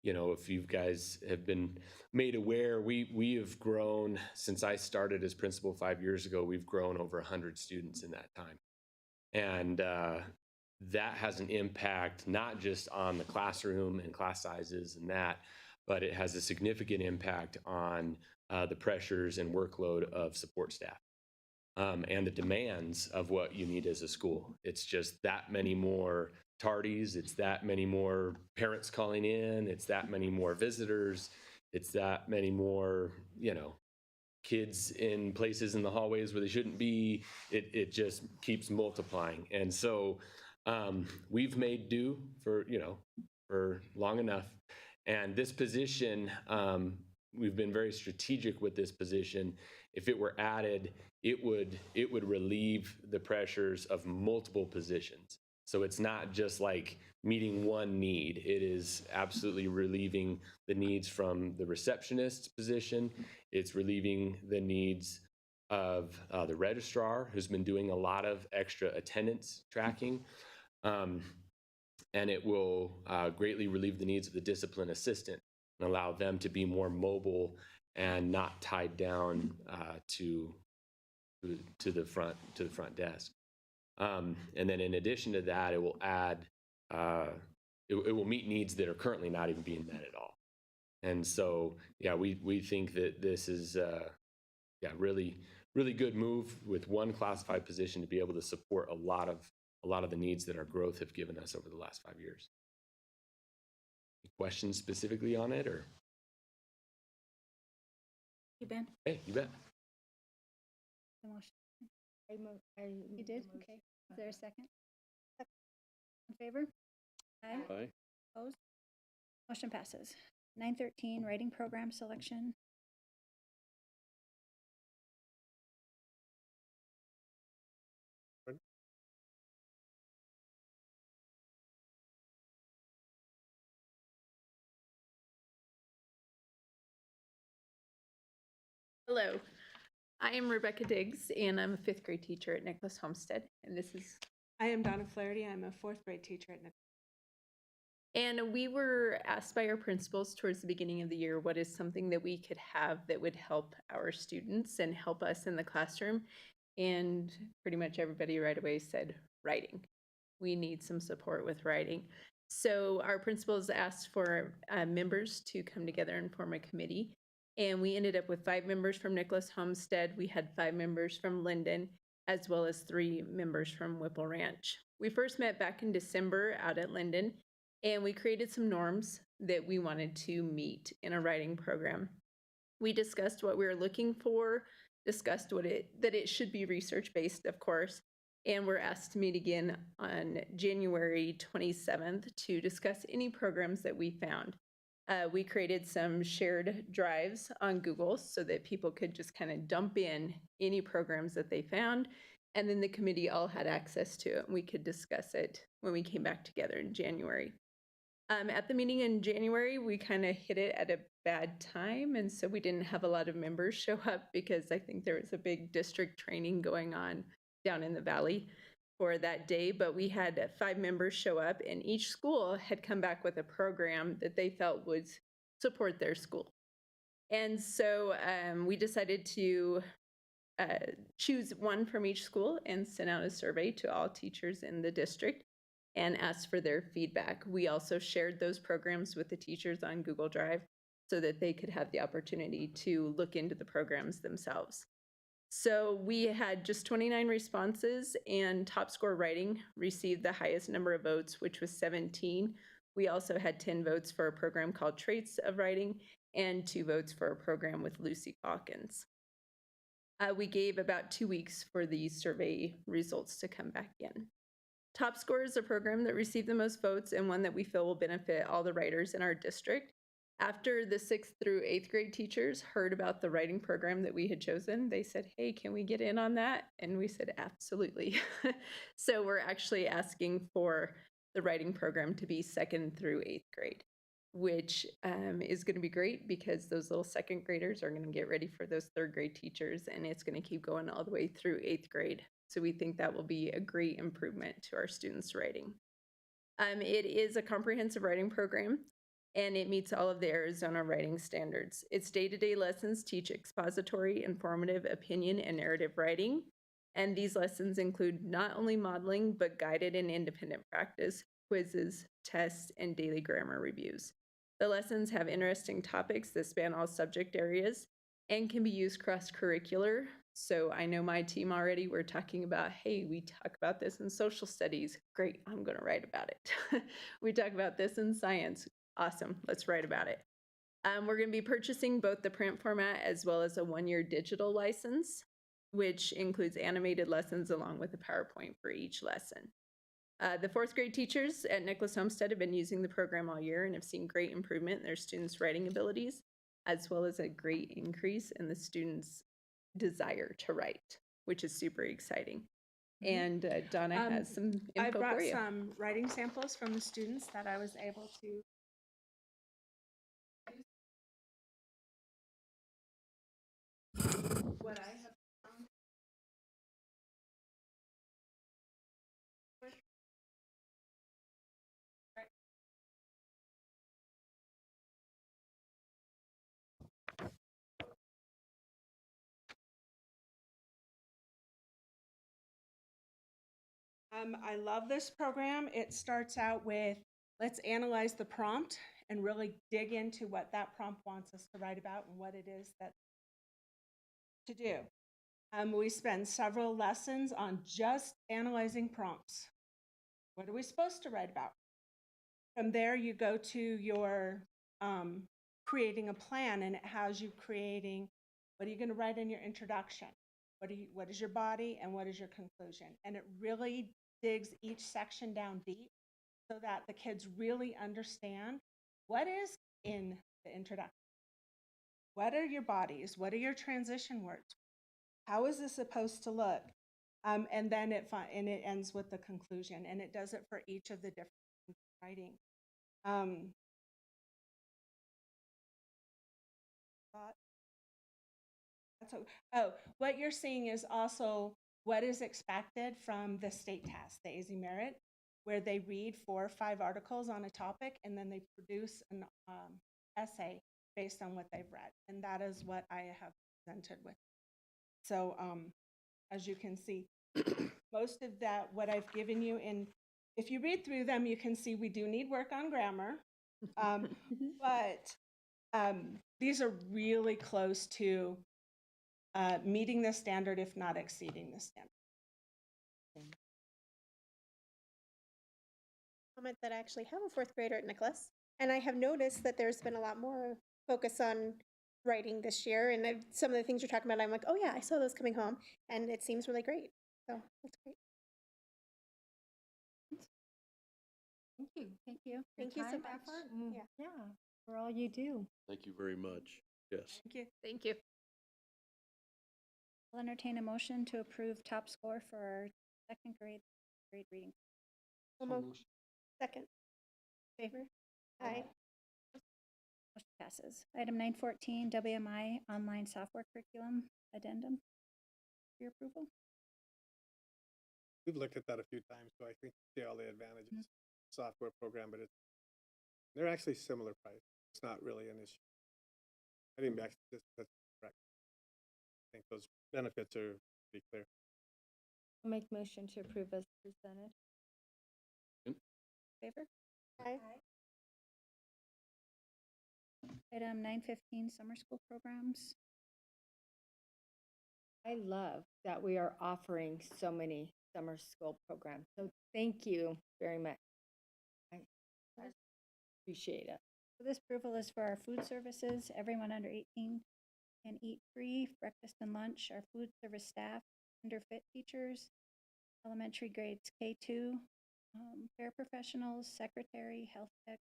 you know, if you guys have been made aware, we have grown since I started as principal 5 years ago. We've grown over 100 students in that time. And that has an impact not just on the classroom and class sizes and that, but it has a significant impact on the pressures and workload of support staff. And the demands of what you need as a school. It's just that many more tardies, it's that many more parents calling in, it's that many more visitors, it's that many more, you know, kids in places in the hallways where they shouldn't be. It just keeps multiplying. And so we've made do for, you know, for long enough. And this position, we've been very strategic with this position. If it were added, it would relieve the pressures of multiple positions. So it's not just like meeting one need. It is absolutely relieving the needs from the receptionist's position. It's relieving the needs of the registrar, who's been doing a lot of extra attendance tracking. And it will greatly relieve the needs of the discipline assistant and allow them to be more mobile and not tied down to the front desk. And then in addition to that, it will add, it will meet needs that are currently not even being met at all. And so, yeah, we think that this is, yeah, really good move with one classified position to be able to support a lot of the needs that our growth have given us over the last 5 years. Any questions specifically on it, or? You, Ben? Hey, you bet. The motion. I You did? Okay. Is there a second? In favor? Aye. Aye. Opposed? Motion passes. 9.13, writing program selection. Hello, I am Rebecca Diggs, and I'm a fifth grade teacher at Nicholas Homestead, and this is I am Donna Flaherty. I'm a fourth grade teacher at Nicholas. And we were asked by our principals towards the beginning of the year, what is something that we could have that would help our students and help us in the classroom? And pretty much everybody right away said writing. We need some support with writing. So our principals asked for members to come together and form a committee. And we ended up with 5 members from Nicholas Homestead. We had 5 members from Linden, as well as 3 members from Whipple Ranch. We first met back in December out at Linden, and we created some norms that we wanted to meet in a writing program. We discussed what we were looking for, discussed that it should be research-based, of course, and we're asked to meet again on January 27th to discuss any programs that we found. We created some shared drives on Google so that people could just kind of dump in any programs that they found, and then the committee all had access to it, and we could discuss it when we came back together in January. At the meeting in January, we kind of hit it at a bad time, and so we didn't have a lot of members show up because I think there was a big district training going on down in the valley for that day, but we had 5 members show up, and each school had come back with a program that they felt would support their school. And so we decided to choose one from each school and send out a survey to all teachers in the district and asked for their feedback. We also shared those programs with the teachers on Google Drive so that they could have the opportunity to look into the programs themselves. So we had just 29 responses, and Top Score Writing received the highest number of votes, which was 17. We also had 10 votes for a program called Traits of Writing and 2 votes for a program with Lucy Calkins. We gave about 2 weeks for the survey results to come back in. Top Score is a program that received the most votes and one that we feel will benefit all the writers in our district. After the 6th through 8th grade teachers heard about the writing program that we had chosen, they said, hey, can we get in on that? And we said, absolutely. So we're actually asking for the writing program to be 2nd through 8th grade, which is going to be great because those little 2nd graders are going to get ready for those 3rd grade teachers, and it's going to keep going all the way through 8th grade. So we think that will be a great improvement to our students' writing. It is a comprehensive writing program, and it meets all of the Arizona writing standards. Its day-to-day lessons teach expository, informative, opinion, and narrative writing. And these lessons include not only modeling, but guided and independent practice, quizzes, tests, and daily grammar reviews. The lessons have interesting topics that span all subject areas and can be used cross-curricular. So I know my team already, we're talking about, hey, we talk about this in social studies. Great, I'm going to write about it. We talk about this in science. Awesome, let's write about it. We're going to be purchasing both the print format as well as a 1-year digital license, which includes animated lessons along with a PowerPoint for each lesson. The 4th grade teachers at Nicholas Homestead have been using the program all year and have seen great improvement in their students' writing abilities, as well as a great increase in the students' desire to write, which is super exciting. And Donna has some info I brought for you. some writing samples from the students that I was able to. What I have found. I love this program. It starts out with, let's analyze the prompt and really dig into what that prompt wants us to write about and what it is that to do. We spend several lessons on just analyzing prompts. What are we supposed to write about? From there, you go to your creating a plan, and it has you creating, what are you going to write in your introduction? What is your body and what is your conclusion? And it really digs each section down deep so that the kids really understand what is in the introduction. What are your bodies? What are your transition words? How is this supposed to look? And then it ends with the conclusion, and it does it for each of the different writing. What you're seeing is also what is expected from the state test, the AZ Merit, where they read 4 or 5 articles on a topic and then they produce an essay based on what they've read. And that is what I have presented with. So as you can see, most of that, what I've given you in, if you read through them, you can see we do need work on grammar. But these are really close to meeting the standard, if not exceeding the standard. Comment that I actually have a 4th grader at Nicholas, and I have noticed that there's been a lot more focus on writing this year, and some of the things you're talking about, I'm like, oh yeah, I saw those coming home, and it seems really great. So that's great. Thank you. Thank you. Thank you so Time, much. effort, Yeah. for all you do. Thank you very much. Yes. Thank you. Thank you. I'll entertain a motion to approve top score for our 2nd grade reading. Second. Favor? Aye. Motion passes. Item 914, WMI online software curriculum addendum. For your approval. We've looked at that a few times, so I think you see all the advantages. Software program, but they're actually similar price. It's not really an issue. I think that's correct. I think those benefits are pretty clear. I'll make motion to approve as presented. Favor? Aye. Item 915, summer school programs. I love that we are offering so many summer school programs. So thank you very much. I appreciate it. So this approval is for our food services. Everyone under 18 can eat free, breakfast and lunch. Our food service staff, underfit teachers, elementary grades K2, paraprofessionals, secretary, health tech,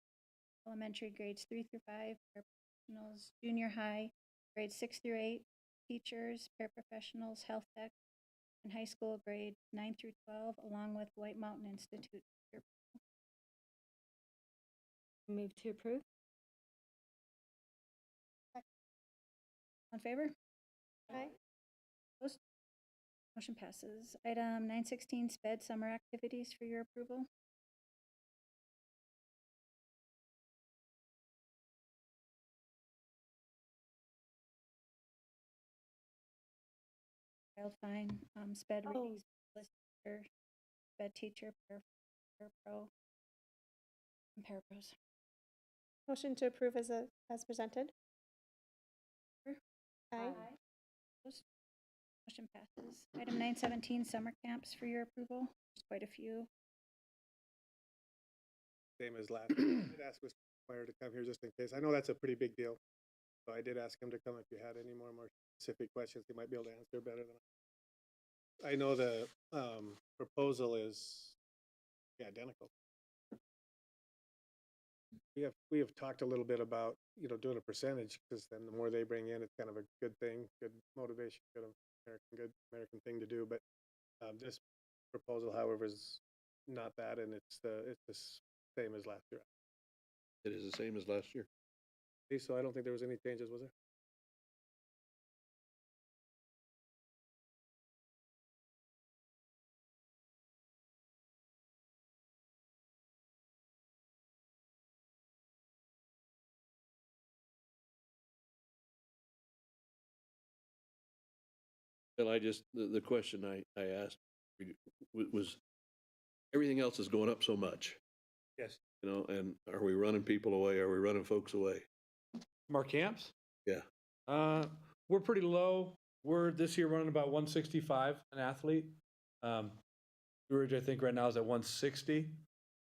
elementary grades 3 through 5, paraprofessionals, junior high, grades 6 through 8, teachers, paraprofessionals, health tech, and high school grades 9 through 12, along with White Mountain Institute. Move to approve. On favor? Aye. Opposed? Motion passes. Item 916, SPED summer activities for your approval. Child Fine, SPED reading, listener, SPED teacher, parapro, and parapros. Motion to approve as presented. Aye. Opposed? Motion passes. Item 917, summer camps for your approval. There's quite a few. Same as last. I did ask Mr. Meyer to come here just in case. I know that's a pretty big deal. So I did ask him to come if you had any more specific questions he might be able to answer better than I know the proposal is identical. We have talked a little bit about, doing a percentage, because then the more they bring in, it's kind of a good thing, good motivation, good American thing to do. But this proposal, however, is not that, and it's the same as last year. It is the same as last year. Okay, so I don't think there was any changes, was there? Well, the question I asked was, everything else is going up so much, Yes. And are we running people away? Are we running folks away? From our camps? Yeah. We're pretty low. We're this year running about 165 an athlete. Average, I think, right now is at 160.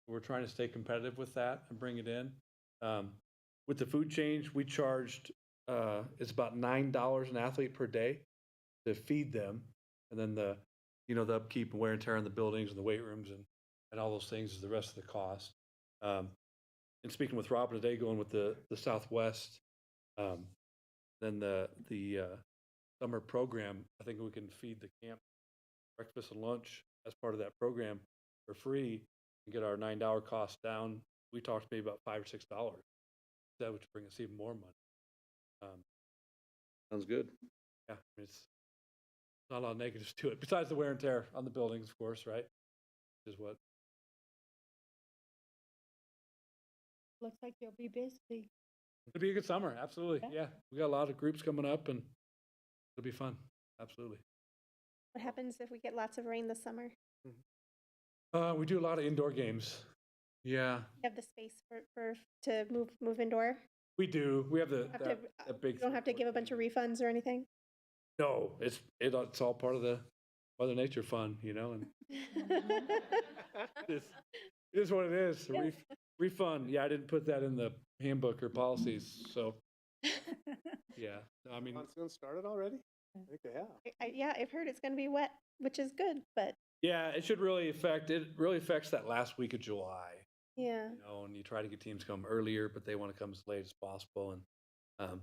We're trying to stay competitive with that and bring it in. With the food change, we charged, it's about $9 an athlete per day to feed them. And then the upkeep and wear and tear on the buildings and the weight rooms and all those things is the rest of the cost. And speaking with Robin today, going with the Southwest, then the summer program, I think we can feed the camp breakfast and lunch as part of that program for free and get our $9 cost down. We talked maybe about $5 or $6. That would bring us even more money. Sounds good. Yeah, it's Not a lot of negatives to it, besides the wear and tear on the buildings, of course, right? Which is what, Looks like you'll be busy. it'll be a good summer, absolutely, yeah. We got a lot of groups coming up and it'll be fun, absolutely. What happens if we get lots of rain this summer? We do a lot of indoor games. Yeah, You have the space to move indoor? we do. We have the, Have to- that big. You don't have to give a bunch of refunds or anything? No, it's all part of the Mother Nature fun, you know, and it is what it is. Refund. Yeah, I didn't put that in the handbook or policies, so, yeah. I mean, Monsoon started already? I think they have. Yeah, I've heard it's going to be wet, which is good, but yeah, it really affects that last week of July, yeah. you know, and you try to get teams to come earlier, but they want to come as late as possible. And,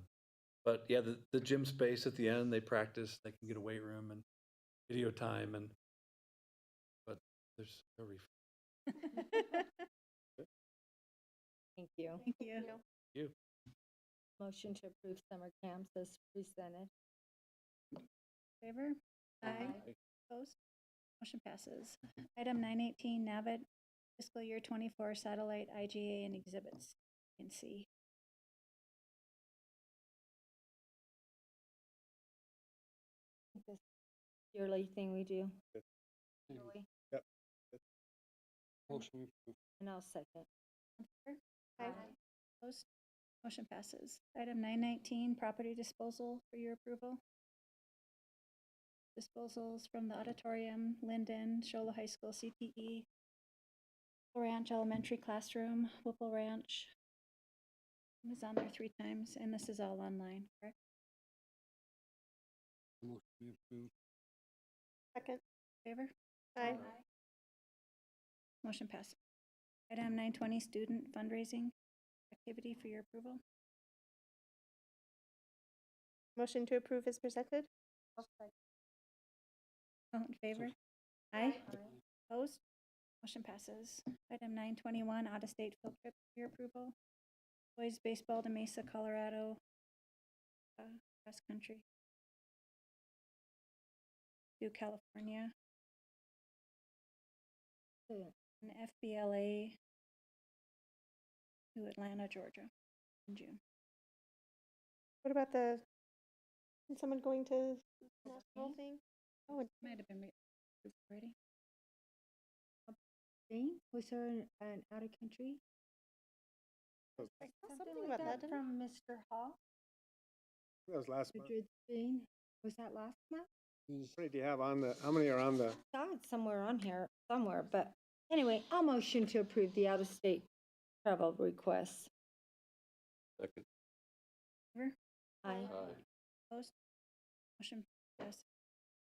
but yeah, the gym space at the end, they practice, they can get a weight room and video time but there's no refund. Thank you. Thank you. You. Motion to approve summer camps as presented. Favor? Aye. Opposed? Motion passes. Item 918, NAVIT fiscal year 24 satellite IGA and exhibits. You can see. This yearly thing we do. Mhm. Yearly. Yep. Motion approved. And I'll second. Aye. Opposed? Motion passes. Item 919, property disposal for your approval. Disposals from the auditorium, Linden, Shola High School, CTE, Ranch Elementary Classroom, Whipple Ranch. It was on there 3 times, and this is all online, correct? Motion approved. Second. Favor? Aye. Motion passes. Item 920, student fundraising activity for your approval. Motion to approve is presented? All in favor? Aye. Opposed? Motion passes. Item 921, out-of-state field trip for your approval. Boys baseball to Mesa, Colorado, cross country. To California. And FBLA to Atlanta, Georgia in June. What about is someone going to national thing? Oh, it might have been approved already. Was there an out of country? I saw something about that, didn't I? From Mr. Hall? That was last month. Madrid, Spain. Was that last month? How many do you have on how many are on the? Saw it somewhere on here, somewhere, but anyway, I'll motion to approve the out-of-state travel requests. Second. Favor? Aye. Opposed? Motion passes.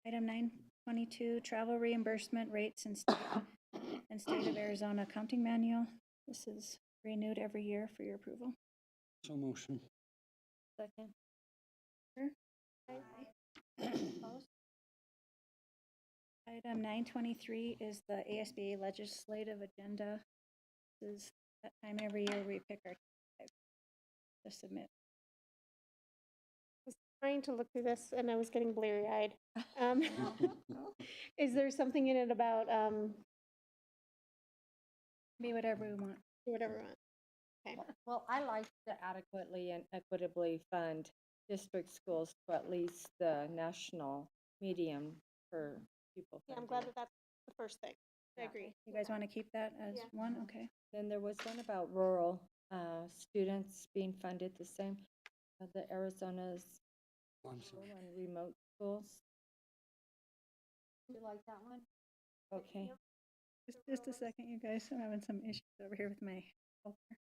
Item 922, travel reimbursement rates and state of Arizona accounting manual. This is renewed every year for your approval. So motion. Second. Favor? Aye. Opposed? Item 923 is the ASBA legislative agenda. This is that time every year we pick our five to submit. I was trying to look through this and I was getting bleary-eyed. Is there something in it about Be whatever we want. do whatever we want? Okay. Well, I like to adequately and equitably fund district schools to at least the national medium for pupil Yeah, I'm funding. glad that that's the first thing. I Yeah. agree. You guys want to keep that as Yeah. one? Okay. Then there was one about rural students being funded the same, the Arizona's rural and remote schools. You like that one? Okay. Just a second, you guys. I'm having some issues over here with my helper.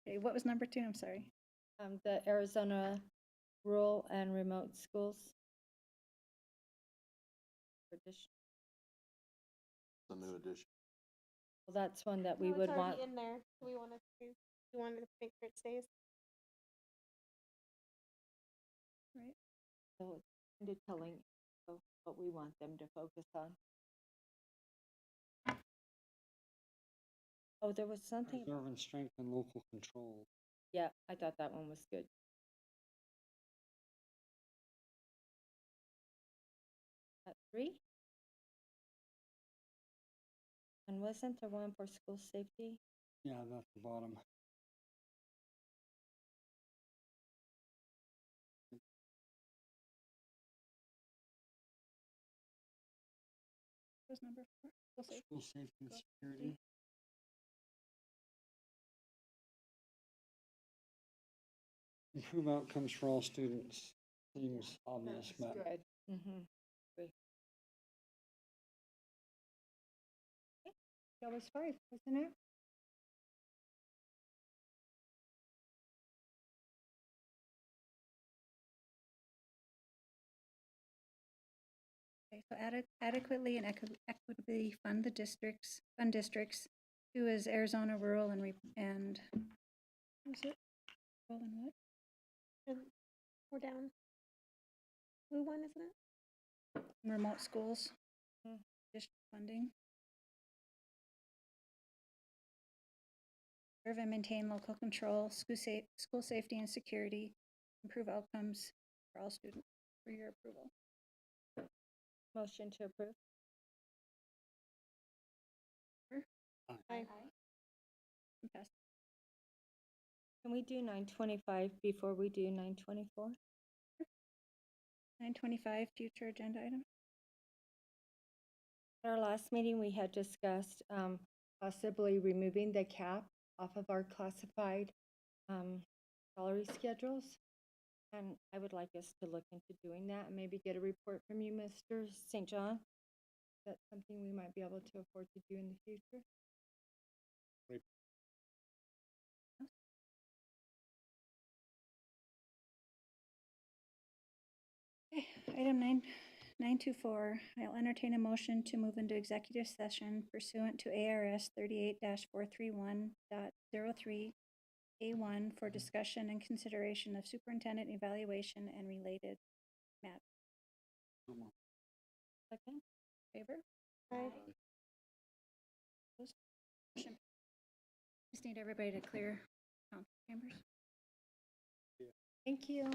Okay, what was number 2? I'm sorry. The Arizona rural and remote schools. Addition- The new addition. Well, that's one that we No, would it's want. already in there. Do we want to make sure it stays? Right. So it's kind of telling what we want them to focus on. Oh, there was something, Preserve and strengthen local control. yeah, I thought that one was good. At 3? And wasn't there one for school safety? Yeah, that's the bottom. Was number 4? School safety. School safety and School security. Improve outcomes for all students. Seems obvious, but Good. Mm-hmm. That was 5, wasn't it? Okay, so adequately and equitably fund districts. 2 is Arizona Rural and what was it? Rural and what? We're down. Blue one, isn't it? Remote schools, district funding. Serve and maintain local control, school safety and security, improve outcomes for all students, for your approval. Motion to approve? Aye. Pass. Can we do 925 before we do 924? 925, future agenda item. At our last meeting, we had discussed possibly removing the cap off of our classified salary schedules. And I would like us to look into doing that and maybe get a report from you, Mr. St. John. That's something we might be able to afford to do in the future. Okay, item 924, I'll entertain a motion to move into executive session pursuant to ARS 38-431.03A1 for discussion and consideration of superintendent evaluation and related matters. Second? Favor? Aye. Opposed? Motion. Just need everybody to clear council chambers. Thank you.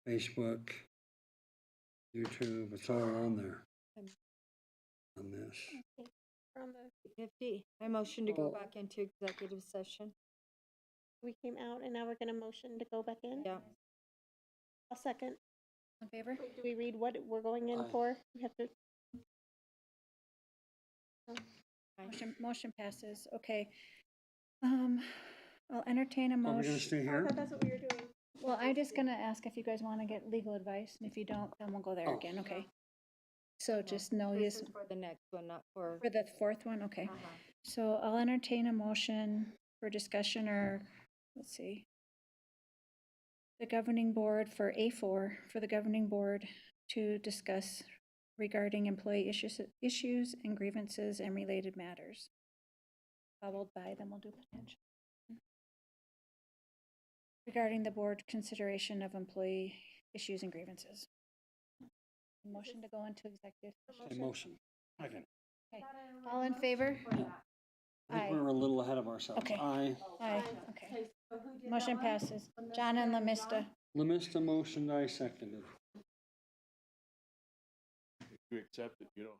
Facebook, YouTube, it's all on there. On this. From the, 50. I motion to go Oh. back into executive session. we came out and now we're gonna motion to go back in? Yeah. I'll second. In favor? Do we read what we're going in Aye. for? We have to. Motion passes. Okay. I'll entertain a Are we gonna motion. stay I here? thought that's what we were doing. Well, I'm just gonna ask if you guys want to get legal advice, and if you don't, then we'll go there Oh. again, okay? So just know This this is for the next one, not for. for the fourth one, okay? Uh-huh. So I'll entertain a motion for discussion or, let's see. The governing board for A4, for the governing board to discuss regarding employee issues and grievances and related matters. Followed by, then we'll do potential. Regarding the board consideration of employee issues and grievances. Motion to go into executive A session. motion. Second. Okay. All in favor? I think Aye. we're a little ahead of ourselves. Okay. Aye. Aye, okay. Motion passes. John and Lamista. Lamista motioned, I seconded. If you accept it, you don't have.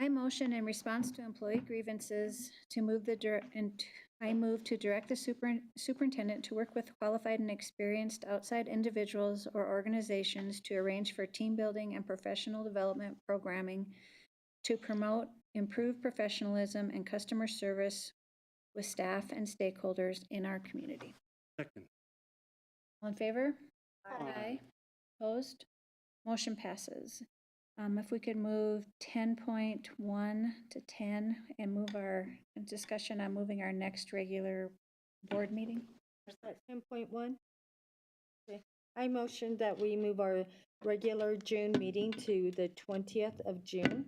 I motion in response to employee grievances to move I move to direct the superintendent to work with qualified and experienced outside individuals or organizations to arrange for team building and professional development programming to promote improved professionalism and customer service with staff and stakeholders in our community. Second. All in favor? Aye. Opposed? Motion passes. If we could move 10.1 to 10 and move our discussion on moving our next regular board meeting. Is that 10.1? Okay. I motion that we move our regular June meeting to the 20th of June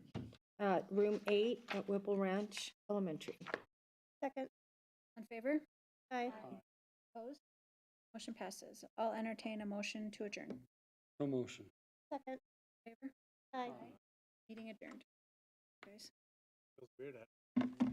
at room 8 at Whipple Ranch Elementary. Second. In favor? Aye. Opposed? Motion passes. I'll entertain a motion to adjourn. No motion. Second. Favor? Aye. Meeting adjourned. Guys. Feels weird.